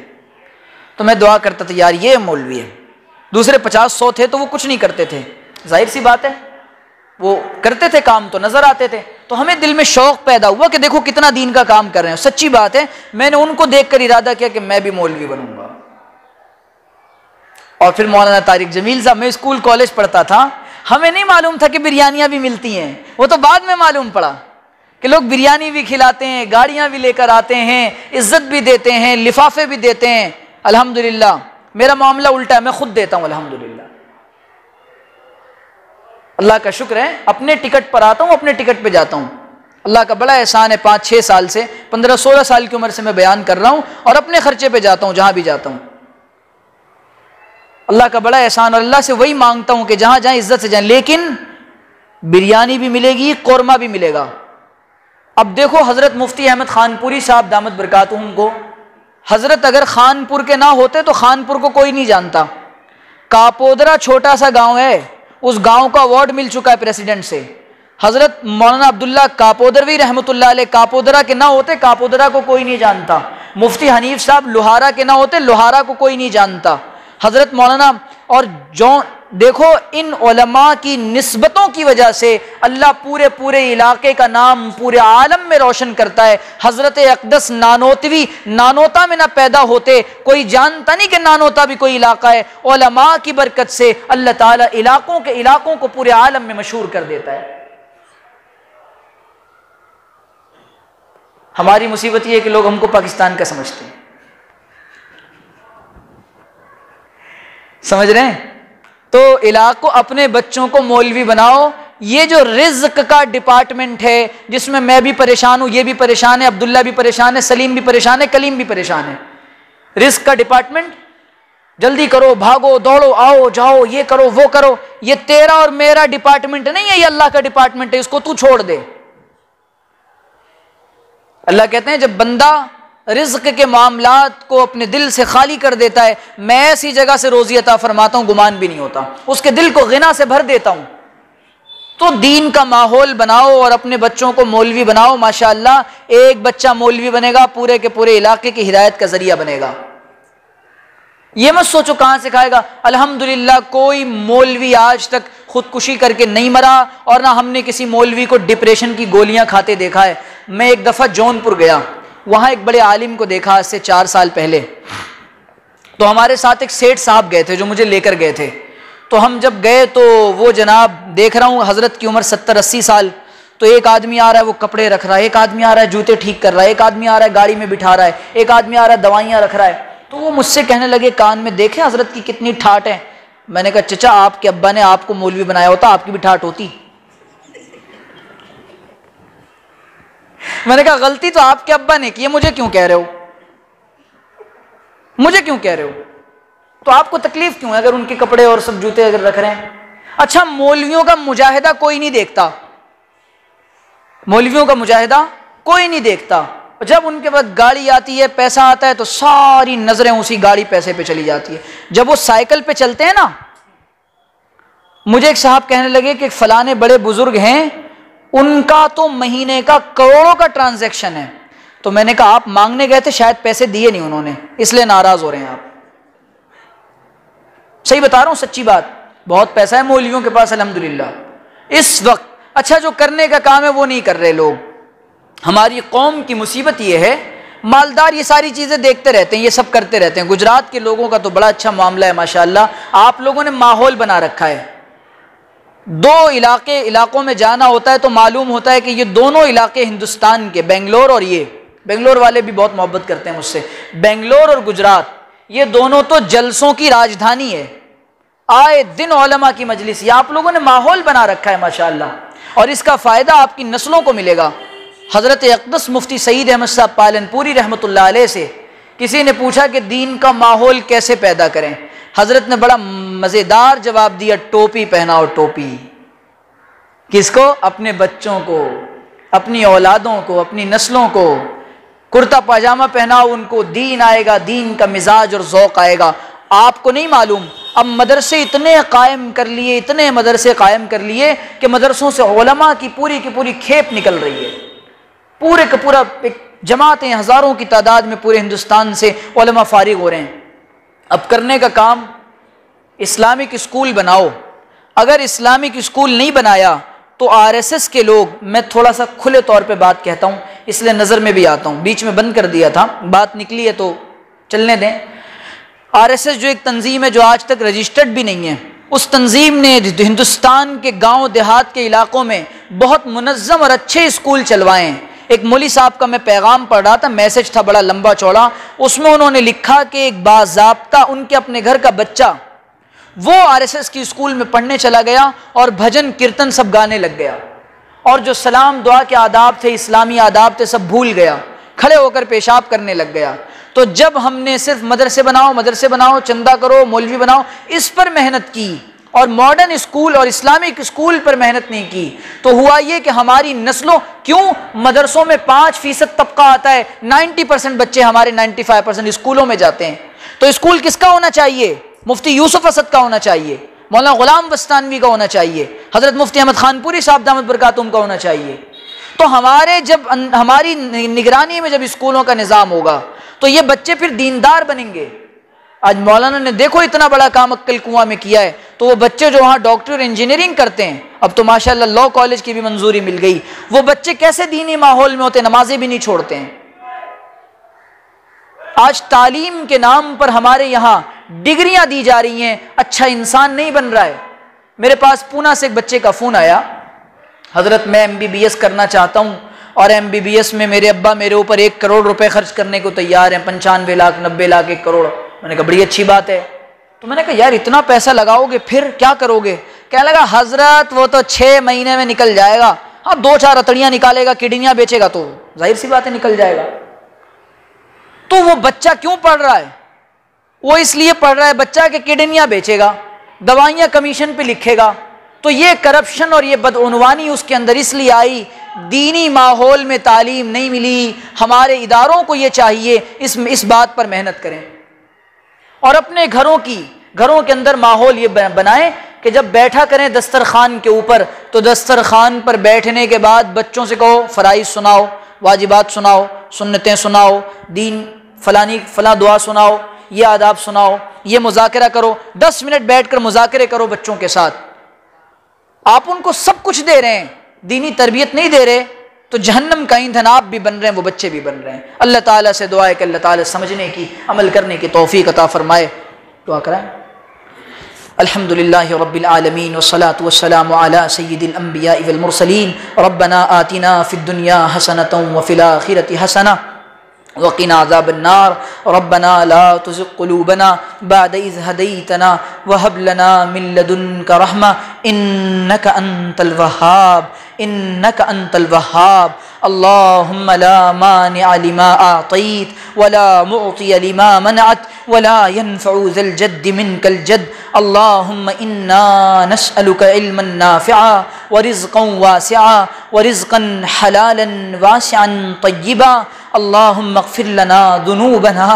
تو میں دعا کرتا تھا یار یہ مولوی ہے۔ دوسرے 50-100 تھے تو وہ کچھ نہیں کرتے تھے، ظاہر سی بات ہے، وہ کرتے تھے کام تو نظر آتے تھے، تو ہمیں دل میں شوق پیدا ہوا کہ دیکھو کتنا دین کا کام کر رہے ہیں۔ سچی بات ہے، میں نے ان کو دیکھ کر ارادہ کیا کہ میں بھی مولوی بنوں گا۔ اور پھر مولانا طارق جمیل صاحب، میں اسکول کالج پڑھتا تھا، ہمیں نہیں معلوم تھا کہ بریانیاں بھی ملتی ہیں، وہ تو بعد میں معلوم پڑا کہ لوگ بریانی بھی کھلاتے ہیں، گاڑیاں بھی لے کر آتے ہیں، عزت بھی دیتے ہیں، لفافے بھی دیتے ہیں۔ الحمدللہ میرا معاملہ الٹا ہے، میں خود دیتا ہوں الحمدللہ، اللہ کا شکر ہے، اپنے ٹکٹ پر آتا ہوں، اپنے ٹکٹ پہ جاتا ہوں۔ اللہ کا بڑا احسان ہے، 5-6 سال سے 15-16 سال کی عمر سے میں بیان کر رہا ہوں اور اپنے خرچے پہ جاتا ہوں جہاں بھی جاتا ہوں۔ اللہ کا بڑا احسان، اور اللہ سے وہی مانگتا ہوں کہ جہاں جہاں عزت سے جائیں، لیکن بریانی بھی ملے گی، قورمہ بھی ملے گا۔ اب دیکھو حضرت مفتی احمد خانپوری صاحب دامت برکاتہم کو، حضرت اگر خانپور کے نہ ہوتے تو خانپور کو کوئی نہیں جانتا۔ کاپودرا چھوٹا سا گاؤں ہے، اس گاؤں کا ایوارڈ مل چکا ہے پریزیڈنٹ سے۔ حضرت مولانا عبداللہ کاپودروی رحمۃ اللہ علیہ کاپودرا کے نہ ہوتے، کاپودرا کو کوئی نہیں جانتا۔ مفتی حنیف صاحب لوہارا کے نہ ہوتے، لوہارا کو کوئی نہیں جانتا۔ حضرت مولانا اور جو دیکھو ان علماء کی نسبتوں کی وجہ سے اللہ پورے علاقے کا نام پورے عالم میں روشن کرتا ہے۔ حضرت اقدس نانوتوی نانوتا میں نہ پیدا ہوتے، کوئی جانتا نہیں کہ نانوتا بھی کوئی علاقہ ہے، علماء کی برکت سے اللہ تعالیٰ علاقوں کو پورے عالم میں مشہور کر دیتا ہے۔ ہماری مصیبت یہ ہے کہ لوگ ہم کو پاکستان کا سمجھتے ہیں، سمجھ رہے ہیں؟ تو علاقوں اپنے بچوں کو مولوی بناؤ۔ یہ جو رزق کا ڈپارٹمنٹ ہے جس میں میں بھی پریشان ہوں، یہ بھی پریشان ہے، عبداللہ بھی پریشان ہے، سلیم بھی پریشان ہے، کلیم بھی پریشان ہے، رزق کا ڈپارٹمنٹ، جلدی کرو، بھاگو دوڑو، آؤ جاؤ، یہ کرو وہ کرو، یہ تیرا اور میرا ڈپارٹمنٹ نہیں ہے، یہ اللہ کا ڈپارٹمنٹ ہے، اس کو تو چھوڑ دے۔ اللہ کہتے ہیں جب بندہ رزق کے معاملات کو اپنے دل سے خالی کر دیتا ہے، میں ایسی جگہ سے روزی عطا فرماتا ہوں گمان بھی نہیں ہوتا، اس کے دل کو غنا سے بھر دیتا ہوں۔ تو دین کا ماحول بناؤ اور اپنے بچوں کو مولوی بناؤ، ماشاءاللہ ایک بچہ مولوی بنے گا پورے کے پورے علاقے کی ہدایت کا ذریعہ بنے گا۔ یہ مت سوچو کہاں سے کھائے گا۔ الحمدللہ کوئی مولوی آج تک خودکشی کر کے نہیں مرا، اور نہ ہم نے کسی مولوی کو ڈپریشن کی گولیاں کھاتے دیکھا ہے۔ میں ایک دفعہ جونپور گیا، وہاں ایک بڑے عالم کو دیکھا آج سے 4 سال پہلے، تو ہمارے ساتھ ایک سیٹھ صاحب گئے تھے جو مجھے لے کر گئے تھے۔ تو ہم جب گئے تو وہ جناب دیکھ رہا ہوں حضرت کی عمر 70-80 سال، تو ایک آدمی آ رہا ہے وہ کپڑے رکھ رہا ہے، ایک آدمی آ رہا ہے جوتے ٹھیک کر رہا ہے، ایک آدمی آ رہا ہے گاڑی میں بٹھا رہا ہے، ایک آدمی آ رہا ہے دوائیاں رکھ رہا ہے۔ تو وہ مجھ سے کہنے لگے کان میں، دیکھیں حضرت کی کتنی ٹھاٹ ہے۔ میں نے کہا چچا آپ کے ابا نے آپ کو مولوی بنایا ہوتا آپ کی بھی ٹھاٹ ہوتی۔ میں نے کہا غلطی تو آپ کے ابا نے کی ہے، مجھے کیوں کہہ رہے ہو، مجھے کیوں کہہ رہے ہو؟ تو آپ کو تکلیف کیوں ہے اگر ان کے کپڑے اور سب جوتے اگر رکھ رہے ہیں؟ اچھا مولویوں کا مجاہدہ کوئی نہیں دیکھتا، مولویوں کا مجاہدہ کوئی نہیں دیکھتا، جب ان کے بعد گاڑی آتی ہے پیسہ آتا ہے تو ساری نظریں اسی گاڑی پیسے پہ چلی جاتی ہے۔ جب وہ سائیکل پہ چلتے ہیں نا، مجھے ایک صاحب کہنے لگے کہ فلانے بڑے بزرگ ہیں، ان کا تو مہینے کا کروڑوں کا ٹرانزیکشن ہے۔ تو میں نے کہا آپ مانگنے گئے تھے، شاید پیسے دیے نہیں انہوں نے، اس لیے ناراض ہو رہے ہیں آپ۔ صحیح بتا رہا ہوں، سچی بات۔ بہت پیسہ ہے مولویوں کے پاس الحمدللہ اس وقت، اچھا جو کرنے کا کام ہے وہ نہیں کر رہے لوگ۔ ہماری قوم کی مصیبت یہ ہے، مالدار یہ ساری چیزیں دیکھتے رہتے ہیں، یہ سب کرتے رہتے ہیں۔ گجرات کے لوگوں کا تو بڑا اچھا معاملہ ہے ماشاءاللہ، آپ لوگوں نے ماحول بنا رکھا ہے۔ دو علاقوں میں جانا ہوتا ہے تو معلوم ہوتا ہے کہ یہ دونوں علاقے ہندوستان کے، بنگلور اور یہ بنگلور والے بھی بہت محبت کرتے ہیں مجھ سے، بنگلور اور گجرات یہ دونوں تو جلسوں کی راجدھانی ہے، آئے دن علماء کی مجلس، یہ آپ لوگوں نے ماحول بنا رکھا ہے ماشاءاللہ، اور اس کا فائدہ آپ کی نسلوں کو ملے گا۔ حضرت اقدس مفتی سعید احمد صاحب پالن پوری رحمۃ اللہ علیہ سے کسی نے پوچھا کہ دین کا ماحول کیسے پیدا کریں، حضرت نے بڑا مزیدار جواب دیا، ٹوپی پہناؤ ٹوپی۔ کس کو؟ اپنے بچوں کو، اپنی اولادوں کو، اپنی نسلوں کو کرتا پاجامہ پہناؤ، ان کو دین آئے گا، دین کا مزاج اور ذوق آئے گا۔ آپ کو نہیں معلوم، اب مدرسے اتنے قائم کر لیے، اتنے مدرسے قائم کر لیے کہ مدرسوں سے علماء کی پوری کھیپ نکل رہی ہے، پورے کا پورا جماعتیں ہزاروں کی تعداد میں پورے ہندوستان سے علماء فارغ ہو رہے ہیں۔ اب کرنے کا کام اسلامک اسکول بناؤ، اگر اسلامک اسکول نہیں بنایا تو آر ایس ایس کے لوگ، میں تھوڑا سا کھلے طور پہ بات کہتا ہوں اس لیے نظر میں بھی آتا ہوں، بیچ میں بند کر دیا تھا، بات نکلی ہے تو چلنے دیں۔ آر ایس ایس جو ایک تنظیم ہے جو آج تک رجسٹرڈ بھی نہیں ہے، اس تنظیم نے ہندوستان کے گاؤں دیہات کے علاقوں میں بہت منظم اور اچھے اسکول چلوائے ہیں۔ ایک مولوی صاحب کا میں پیغام پڑھ رہا تھا، میسج تھا بڑا لمبا چوڑا، اس میں انہوں نے لکھا کہ ایک باضابطہ ان کے اپنے گھر کا بچہ وہ آر ایس ایس کی اسکول میں پڑھنے چلا گیا اور بھجن کیرتن سب گانے لگ گیا، اور جو سلام دعا کے آداب تھے، اسلامی آداب تھے، سب بھول گیا، کھڑے ہو کر پیشاب کرنے لگ گیا۔ تو جب ہم نے صرف مدرسے بناؤ، چندہ کرو، مولوی بناؤ، اس پر محنت کی اور ماڈرن اسکول اور اسلامک اسکول پر محنت نہیں کی، تو ہوا یہ کہ ہماری نسلوں، کیوں مدرسوں میں 5% طبقہ آتا ہے، 90% بچے ہمارے 95% اسکولوں میں جاتے ہیں۔ تو اسکول کس کا ہونا چاہیے؟ مفتی یوسف اسد کا ہونا چاہیے، مولانا غلام وستانوی کا ہونا چاہیے، حضرت مفتی احمد خان پوری صاحب دامت برکاتہم کا ہونا چاہیے۔ تو ہماری نگرانی میں جب اسکولوں کا نظام ہوگا تو یہ بچے پھر دیندار بنیں گے۔ آج مولانا نے دیکھو اتنا بڑا کام عقل کنواں میں کیا ہے، تو وہ بچے جو وہاں ڈاکٹر اور انجینئرنگ کرتے ہیں، اب تو ماشاءاللہ لا کالج کی بھی منظوری مل گئی، وہ بچے کیسے دینی ماحول میں ہوتے، نمازیں بھی نہیں چھوڑتے ہیں۔ آج تعلیم کے نام پر ہمارے یہاں ڈگریاں دی جا رہی ہیں، اچھا انسان نہیں بن رہا ہے۔ میرے پاس پونا سے ایک بچے کا فون آیا، حضرت میں MBBS کرنا چاہتا ہوں اور MBBS میں میرے ابا میرے اوپر 1 کروڑ روپے خرچ کرنے کو تیار ہیں، 95 لاکھ 90 لاکھ 1 کروڑ۔ میں نے کہا بڑی اچھی بات ہے، تو میں نے کہا یار اتنا پیسہ لگاؤ گے پھر کیا کرو گے؟ کہنے لگا حضرت وہ تو 6 مہینے میں نکل جائے گا، ہاں 2-4 اتڑیاں نکالے گا، کڈنیاں بیچے گا تو ظاہر سی بات ہے نکل جائے گا۔ تو وہ بچہ کیوں پڑھ رہا ہے؟ وہ اس لیے پڑھ رہا ہے بچہ کہ کڈنیاں بیچے گا، دوائیاں کمیشن پہ لکھے گا۔ تو یہ کرپشن اور یہ بدعنوانی اس کے اندر اس لیے آئی، دینی ماحول میں تعلیم نہیں ملی۔ ہمارے اداروں کو یہ چاہیے اس بات پر محنت کریں اور اپنے گھروں کے اندر ماحول یہ بنائیں کہ جب بیٹھا کریں دسترخوان کے اوپر تو دسترخوان پر بیٹھنے کے بعد بچوں سے کہو فرائض سناؤ، واجبات سناؤ، سنتیں سناؤ، دین فلاں دعا سناؤ، یہ آداب سناؤ، یہ مذاکرہ کرو، 10 منٹ بیٹھ کر مذاکرے کرو بچوں کے ساتھ۔ آپ ان کو سب کچھ دے رہے ہیں، دینی تربیت نہیں دے رہے تو جہنم کا ایندھن آپ بھی بن رہے ہیں، وہ بچے بھی بن رہے ہیں۔ اللہ تعالیٰ سے دعا ہے کہ اللہ تعالیٰ سمجھنے کی، عمل کرنے کی توفیق عطا فرمائے۔ دعا کرائیں۔ الحمدللہ رب العالمین والصلاة والسلام علی سید الانبیاء والمرسلین، ربنا آتنا فی الدنیا حسنۃ وفی الآخرۃ حسنۃ وقنا عذاب النار، ربنا لا تزغ قلوبنا بعد إذ هديتنا وهب لنا من لدنك رحمة إنك أنت الوهاب إنك أنت الوهاب اللهم لا مانع لما أعطيت ولا معطي لما منعت ولا ينفع ذا الجد منك الجد اللهم إنا نسألك علما نافعا ورزقا واسعا ورزقا حلالا واسعا طيبا اللهم اغفر لنا ذنوبنا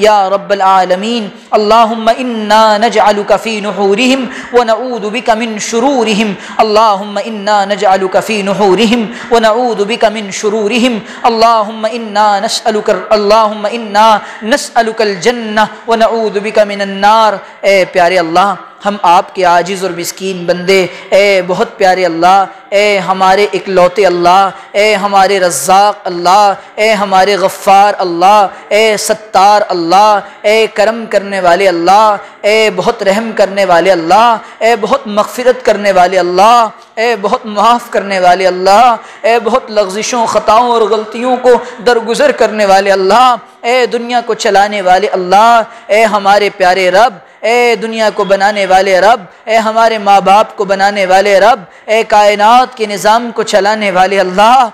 يا رب العالمين اللهم إنا نجعلك في نحورهم ونعوذ بك من شرورهم اللهم إنا نجعلك في نحورهم ونعوذ بك من شرورهم اللهم إنا نسألك الجنة ونعوذ بك من النار۔ اے پیارے اللہ، ہم آپ کے عاجز اور مسکین بندے، اے بہت پیارے اللہ، اے ہمارے اکلوتے اللہ، اے ہمارے رزاق اللہ، اے ہمارے غفار اللہ، اے ستار اللہ، اے کرم کرنے والے اللہ، اے بہت رحم کرنے والے اللہ، اے بہت مغفرت کرنے والے اللہ، اے بہت معاف کرنے والے اللہ، اے بہت لغزشوں، خطاؤں اور غلطیوں کو درگزر کرنے والے اللہ، اے دنیا کو چلانے والے اللہ، اے ہمارے پیارے رب، اے دنیا کو بنانے والے رب، اے ہمارے ماں باپ کو بنانے والے رب، اے کائنات کے نظام کو چلانے والے اللہ،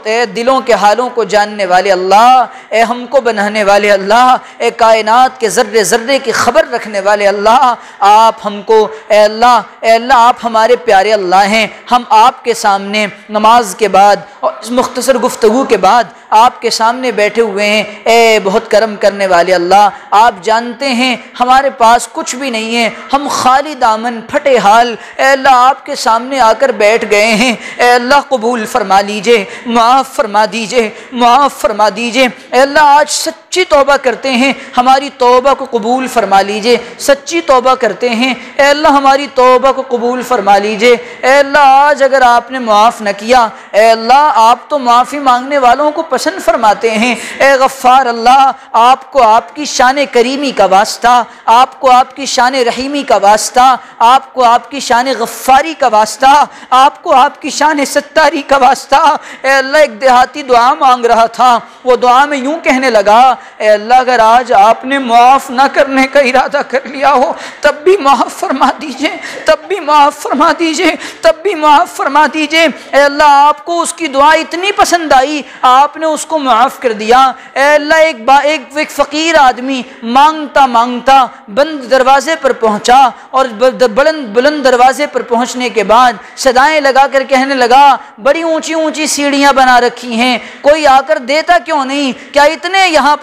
اے دلوں کے حالوں کو جاننے والے اللہ، اے ہم کو بنانے والے اللہ، اے کائنات کے ذرے ذرے کی خبر رکھنے والے اللہ، آپ ہم کو اے اللہ آپ ہمارے پیارے اللہ ہیں۔ ہم آپ کے سامنے نماز کے بعد اور اس مختصر گفتگو کے بعد آپ کے سامنے بیٹھے ہوئے ہیں، اے بہت کرم کرنے والے اللہ، آپ جانتے ہیں ہمارے پاس کچھ بھی نہیں ہے، ہم خالی دامن پھٹے حال اے اللہ آپ کے سامنے آ کر بیٹھ گئے ہیں، اے اللہ قبول فرما لیجئے، معاف فرما دیجئے، معاف فرما دیجئے، اے اللہ آج سچی توبہ کرتے ہیں، ہماری توبہ کو قبول فرما لیجئے، سچی توبہ کرتے ہیں، اے اللہ ہماری توبہ کو قبول فرما لیجئے، اے اللہ آج اگر آپ نے معاف نہ کیا، اے اللہ آپ تو معافی مانگنے والوں کو پسند فرماتے ہیں، اے غفار اللہ آپ کو آپ کی شان کریمی کا واسطہ، آپ کو آپ کی شان رحیمی کا واسطہ، آپ کو آپ کی شان غفاری کا واسطہ، آپ کو آپ کی شان ستاری کا واسطہ، اے اللہ ایک دیہاتی دعا مانگ رہا تھا، وہ دعا میں یوں کہنے لگا، اے اللہ اگر آج آپ نے معاف نہ کرنے کا ارادہ کر لیا ہو تب بھی معاف فرما دیجئے، تب بھی معاف فرما دیجئے، تب بھی معاف فرما دیجئے، اے اللہ آپ کو اس کی دعا اتنی پسند آئی آپ نے اس کو معاف کر دیا، اے اللہ ایک فقیر آدمی مانگتا مانگتا بند دروازے پر پہنچا اور بلند دروازے پر پہنچنے کے بعد صدائیں لگا کر کہنے لگا بڑی اونچی اونچی سیڑھیاں بنا رکھی ہیں، کوئی آ کر دیتا کیوں نہیں، کیا اتنے یہاں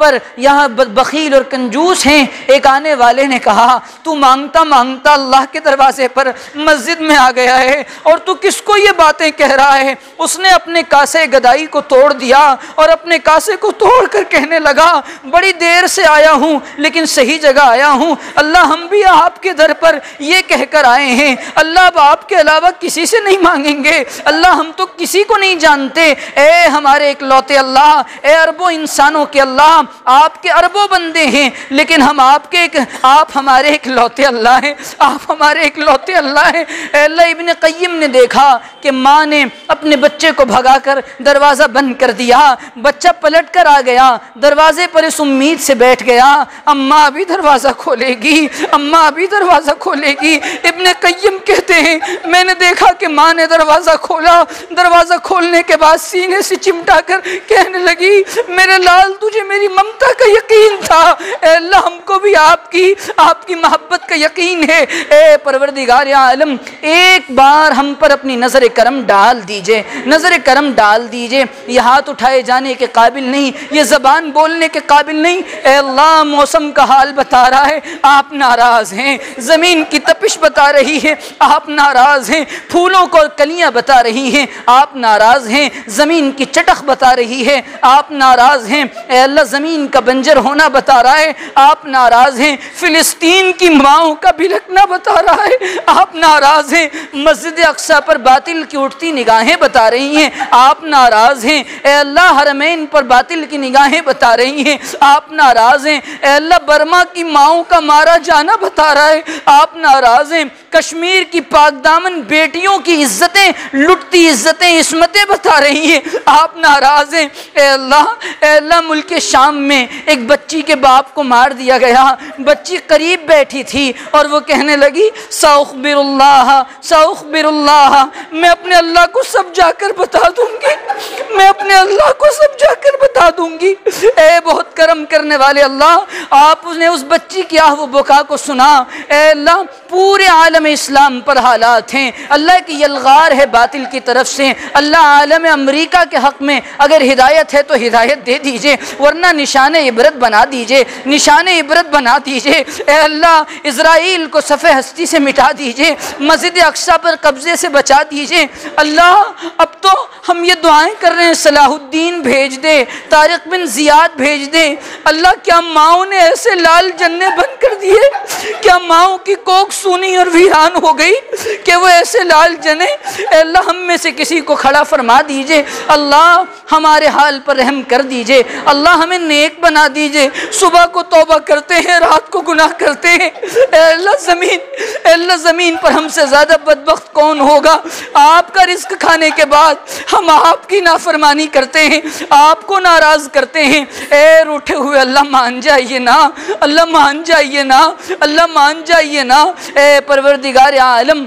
بخیل اور کنجوس ہیں؟ ایک آنے والے نے کہا تو مانگتا مانگتا اللہ کے دروازے پر مسجد میں آ گیا ہے اور تو کس کو یہ باتیں کہہ رہا ہے؟ اس نے اپنے کاسے گدائی کو توڑ دیا اور اپنے کاسے کو توڑ کر کہنے لگا بڑی دیر سے آیا ہوں لیکن صحیح جگہ آیا ہوں، اللہ ہم بھی آپ کے در پر یہ کہہ کر آئے ہیں اللہ اب آپ کے علاوہ کسی سے نہیں مانگیں گے، اللہ ہم تو کسی کو نہیں جانتے، اے ہمارے اکلوتے اللہ، اے اربوں انسانوں کے اللہ، آپ کے اربوں بندے ہیں لیکن آپ ہمارے اکلوتے اللہ ہیں، آپ ہمارے اکلوتے اللہ ہیں۔ اے اللہ ابن قیم نے دیکھا کہ ماں نے اپنے بچے کو بھگا کر دروازہ بند کر دیا، بچہ پلٹ کر آ گیا، دروازے پر اس امید سے بیٹھ گیا اماں ابھی دروازہ کھولے گی، اماں ابھی دروازہ کھولے گی۔ ابن قیم کہتے ہیں میں نے دیکھا کہ ماں نے دروازہ کھولا، دروازہ کھولنے کے بعد سینے سے چمٹا کر کہنے لگی میرے لال تجھے میری ممتا کا یقین تھا، اے اللہ ہم کو بھی آپ کی محبت کا یقین ہے، اے پروردگار عالم ایک بار ہم پر اپنی نظر کرم ڈال دیجئے، نظر کرم ڈال دیجئے، یہ ہاتھ اٹھائے جانے کے قابل نہیں، یہ زبان بولنے کے قابل نہیں، اے اللہ موسم کا حال بتا رہا ہے آپ ناراض ہیں، زمین کی تپش بتا رہی ہے آپ ناراض ہیں، پھولوں کو کلیاں بتا رہی ہیں آپ ناراض ہیں، زمین کی چٹخ بتا رہی ہے آپ ناراض ہیں، اے اللہ زمین کا بنجر ہونا بتا رہا ہے آپ ناراض ہیں، فلسطین کی ماؤں کا بلکنا بتا رہا ہے آپ ناراض ہیں، مسجد اقصی پر باطل کی اٹھتی نگاہیں بتا رہی ہیں آپ ناراض ہیں، اے اللہ حرمین پر باطل کی نگاہیں بتا رہی ہیں آپ ناراض ہیں، اے اللہ برما کی ماؤں کا مارا جانا بتا رہا ہے آپ ناراض ہیں، کشمیر کی پاک دامن بیٹیوں کی عزتیں لٹتی عزتیں عصمتیں بتا رہی ہیں آپ ناراض ہیں، اے اللہ ملک شام میں ایک بچی کے باپ کو مار دیا گیا، بچی قریب بیٹھی تھی اور وہ کہنے لگی ساخبر اللہ میں اپنے اللہ کو سب جا کر بتا دوں گی، میں اپنے اللہ کو سب جا کر بتا دوں گی، اے بہت کرم کرنے والے اللہ آپ نے اس بچی کی آہ و بکا کو سنا، اے اللہ پورے عالم اسلام پر حالات ہیں، اللہ کی یلغار ہے باطل کی طرف سے، اللہ عالم امریکہ کے حق میں اگر ہدایت ہے تو ہدایت دے دیجئے ورنہ نشان عبرت بنا دیجئے، نشان عبرت بنا دیجئے، اے اللہ اسرائیل کو صفحہ ہستی سے مٹا دیجئے، مسجد اقصی پر قبضے سے بچا دیجئے، اللہ اب تو ہم یہ دعائیں کر رہے ہیں صلاح الدین بھیج دے، طارق بن زیاد بھیج دے۔ اللہ کیا ماؤں نے ایسے لال جنے بند کر دیے؟ کیا ماؤں کی کوکھ سونی اور ویران ہو گئی کہ وہ ایسے لال جنے؟ اے اللہ ہم میں سے کسی کو کھڑا فرما دیجئے، اللہ ہمارے حال پر رحم کر دیجئے، اللہ ہمیں نیک بنا دیجئے۔ صبح کو توبہ کرتے ہیں، رات کو گناہ کرتے ہیں۔ اے اللہ زمین پر ہم سے زیادہ بدبخت کون ہوگا؟ آپ کا رزق کھانے کے بعد ہم آپ کی نافرمانی کرتے ہیں، آپ کو ناراض کرتے ہیں۔ اے روٹھے ہوئے اللہ مان جائیے نا، اللہ مان جائیے نا، اللہ مان جائیے نا۔ اے پروردگار عالم،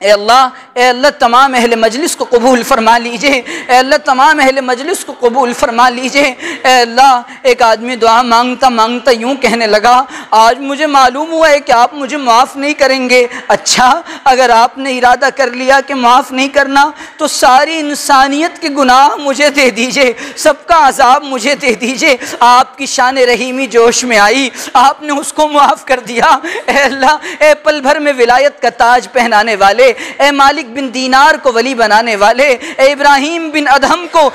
اے اللہ تمام اہل مجلس کو قبول فرما لیجئے، اے اللہ تمام اہل مجلس کو قبول فرما لیجئے۔ اے اللہ ایک آدمی دعا مانگتا مانگتا یوں کہنے لگا، آج مجھے معلوم ہوا ہے کہ آپ مجھے معاف نہیں کریں گے۔ اچھا، اگر آپ نے ارادہ کر لیا کہ معاف نہیں کرنا تو ساری انسانیت کے گناہ مجھے دے دیجئے، سب کا عذاب مجھے دے دیجئے۔ آپ کی شان رحیمی جوش میں آئی، آپ نے اس کو معاف کر دیا۔ اے اللہ، اے پل بھر میں ولایت کا تاج پہنانے والے، اے مالک بن دینار کو ولی بنانے والے، اے ابراہیم بن ادہم کو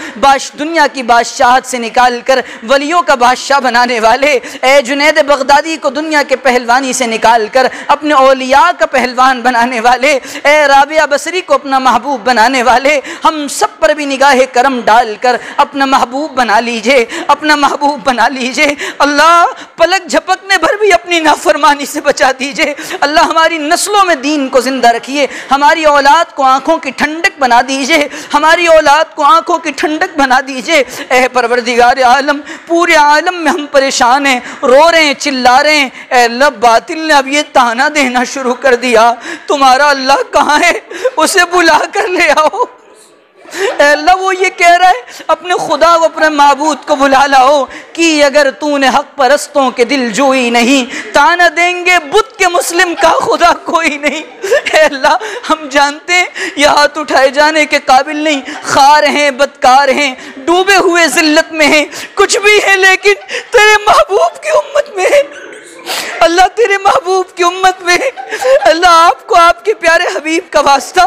دنیا کی بادشاہت سے نکال کر ولیوں کا بادشاہ بنانے والے، اے جنید بغدادی کو دنیا کے پہلوانی سے نکال کر اپنے اولیاء کا پہلوان بنانے والے، اے رابعہ بصری کو اپنا محبوب بنانے والے، ہم سب پر بھی نگاہ کرم ڈال کر اپنا محبوب بنا لیجئے، اپنا محبوب بنا لیجئے۔ اللہ پلک جھپکنے بھر بھی اپنی نافرمانی سے بچا دیجئے۔ اللہ ہماری نسلوں میں دین کو زندہ رکھیے، ہماری اولاد کو آنکھوں کی ٹھنڈک بنا دیجئے، ہماری اولاد کو آنکھوں کی ٹھنڈک بنا دیجئے۔ اے پروردگار عالم، پورے عالم میں ہم پریشان ہیں، رو رہے ہیں، چلا رہے ہیں۔ اے اللہ باطل نے اب یہ تانا دینا شروع کر دیا، تمہارا اللہ کہاں ہے؟ اسے بلا کر لے آؤ۔ اے اللہ وہ یہ کہہ رہا ہے اپنے خدا و اپنے معبود کو بلا لاؤ کہ اگر تو نے حق پرستوں کے دل جوئی نہیں، تانا دیں گے بت کے مسلم کا خدا کوئی نہیں۔ اے اللہ ہم جانتے ہیں یہ ہاتھ اٹھائے جانے کے قابل نہیں، خار ہیں، بدکار ہیں، ڈوبے ہوئے ذلت میں ہیں، کچھ بھی ہیں، لیکن تیرے محبوب کی امت میں ہیں۔ اللہ تیرے محبوب کی امت میں، اللہ آپ کو آپ کے پیارے حبیب کا واسطہ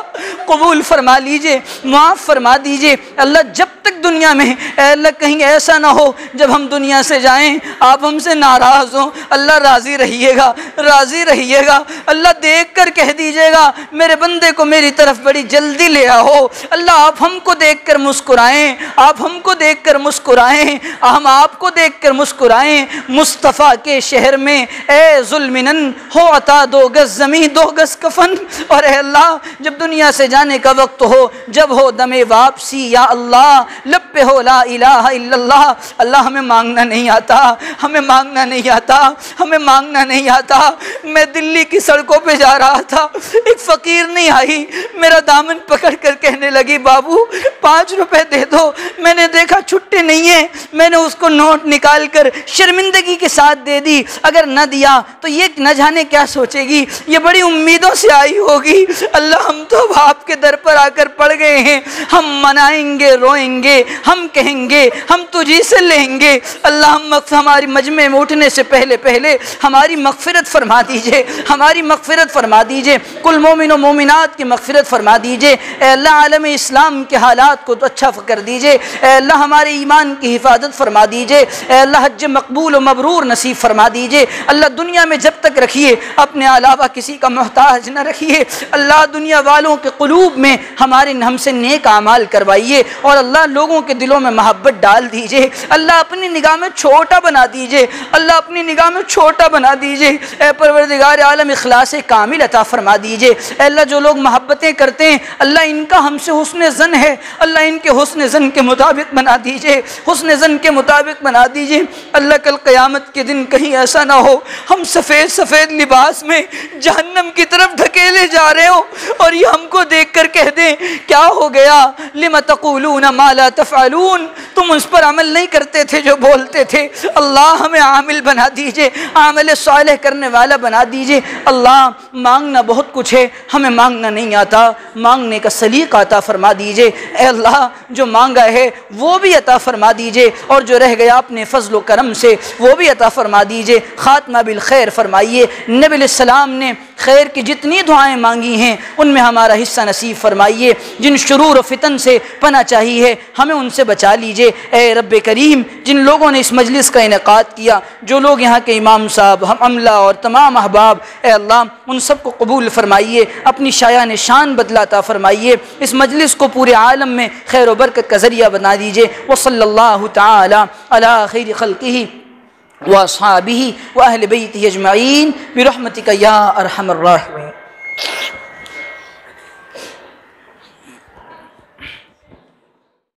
قبول فرما لیجئے، معاف فرما دیجئے۔ اللہ جب تک دنیا میں، اے اللہ کہیں ایسا نہ ہو جب ہم دنیا سے جائیں آپ ہم سے ناراض ہوں، اللہ راضی رہیے گا، راضی رہیے گا۔ اللہ دیکھ کر کہہ دیجئے گا میرے بندے کو میری طرف بڑی جلدی لے آؤ۔ اللہ آپ ہم کو دیکھ کر مسکرائیں، آپ ہم کو دیکھ کر مسکرائیں، ہم آپ کو دیکھ کر مسکرائیں۔ مصطفیٰ کے شہر میں اے ظلمنن ہو عطا 2 گز زمین 2 گز کفن۔ اور اے اللہ جب دنیا سے جانے کا وقت ہو، جب ہو دم واپسی، یا اللہ لب پہ ہو لا الہ الا اللہ۔ اللہ ہمیں مانگنا نہیں آتا، ہمیں مانگنا نہیں آتا، ہمیں مانگنا نہیں آتا۔ میں دلی کی سڑکوں پہ جا رہا تھا، ایک فقیر نہیں آئی، میرا دامن پکڑ کر کہنے لگی بابو 5 روپے دے دو۔ میں نے دیکھا چھٹے نہیں ہیں، میں نے اس کو نوٹ نکال کر شرمندگی کے ساتھ دے دی۔ اگر نہ دیا تو یہ نہ جانے کیا سوچے گی، یہ بڑی امیدوں سے آئی ہوگی۔ اللہ ہم تو آپ کے در پر آ کر پڑ گئے ہیں، ہم منائیں گے، روئیں گے، ہم کہیں گے ہم تجھی سے لیں گے۔ اللہ ہماری مجمع میں اٹھنے سے پہلے ہماری مغفرت فرما دیجئے، ہماری مغفرت فرما دیجئے، کل مومن و مومنات کی مغفرت فرما دیجئے۔ اے اللہ عالم اسلام کے حالات کو تو اچھا کر دیجئے، اے اللہ ہمارے ایمان کی حفاظت فرما دیجئے، اے اللہ حج مقبول و مبرور نصیب فرما دیجئے۔ اللہ دنیا میں جب تک رکھیے اپنے علاوہ کسی کا محتاج نہ رکھیے۔ اللہ دنیا والوں کے قلوب میں ہم سے نیک اعمال کروائیے، اور اللہ لوگوں کے دلوں میں محبت ڈال دیجئے۔ اللہ اپنی نگاہ میں چھوٹا بنا دیجئے، اللہ اپنی نگاہ میں چھوٹا بنا دیجئے۔ اے پروردگار عالم اخلاص کامل عطا فرما دیجئے۔ اے اللہ جو لوگ محبتیں کرتے ہیں اللہ ان کا ہم سے حسن ظن ہے، اللہ ان کے حسن ظن کے مطابق بنا دیجئے، حسن ظن کے مطابق بنا دیجئے۔ اللہ کل قیامت کے دن کہیں ایسا نہ ہو ہم سفید سفید لباس میں جہنم کی طرف دھکیلے جا رہے ہوں اور یہ ہم کو دیکھ کر کہہ دیں کیا ہو گیا، لم تقولون ما لا تفعلون، تم اس پر عمل نہیں کرتے تھے جو بولتے تھے۔ اللہ ہمیں عامل بنا دیجئے، عامل صالح کرنے والا بنا دیجئے۔ اللہ مانگنا بہت کچھ ہے، ہمیں مانگنا نہیں آتا، مانگنے کا سلیقہ عطا فرما دیجئے۔ اے اللہ جو مانگا ہے وہ بھی عطا فرما دیجئے، اور جو رہ گیا اپنے فضل و کرم سے وہ بھی عطا فرما دیجئے۔ خاتمہ بالخیر فرمائیے۔ نبی علیہ السلام نے خیر کی جتنی دعائیں مانگی ہیں ان میں ہمارا حصہ نصیب فرمائیے، جن شرور و فتن سے پناہ چاہی ہے ہمیں ان سے بچا لیجئے اے رب کریم۔ جن لوگوں نے اس مجلس کا انعقاد کیا، جو لوگ یہاں کے امام صاحب، ہم عملہ اور تمام احباب، اے اللہ ان سب کو قبول فرمائیے، اپنی شایان شان بدلاتا فرمائیے، اس مجلس کو پورے عالم میں خیر و برکت کا ذریعہ بنا دیجئے۔ وصلی اللہ تعالی علی خیر خلقہ واصحابہ واہل بیتہ اجمعین برحمتک یا ارحم الراحمین۔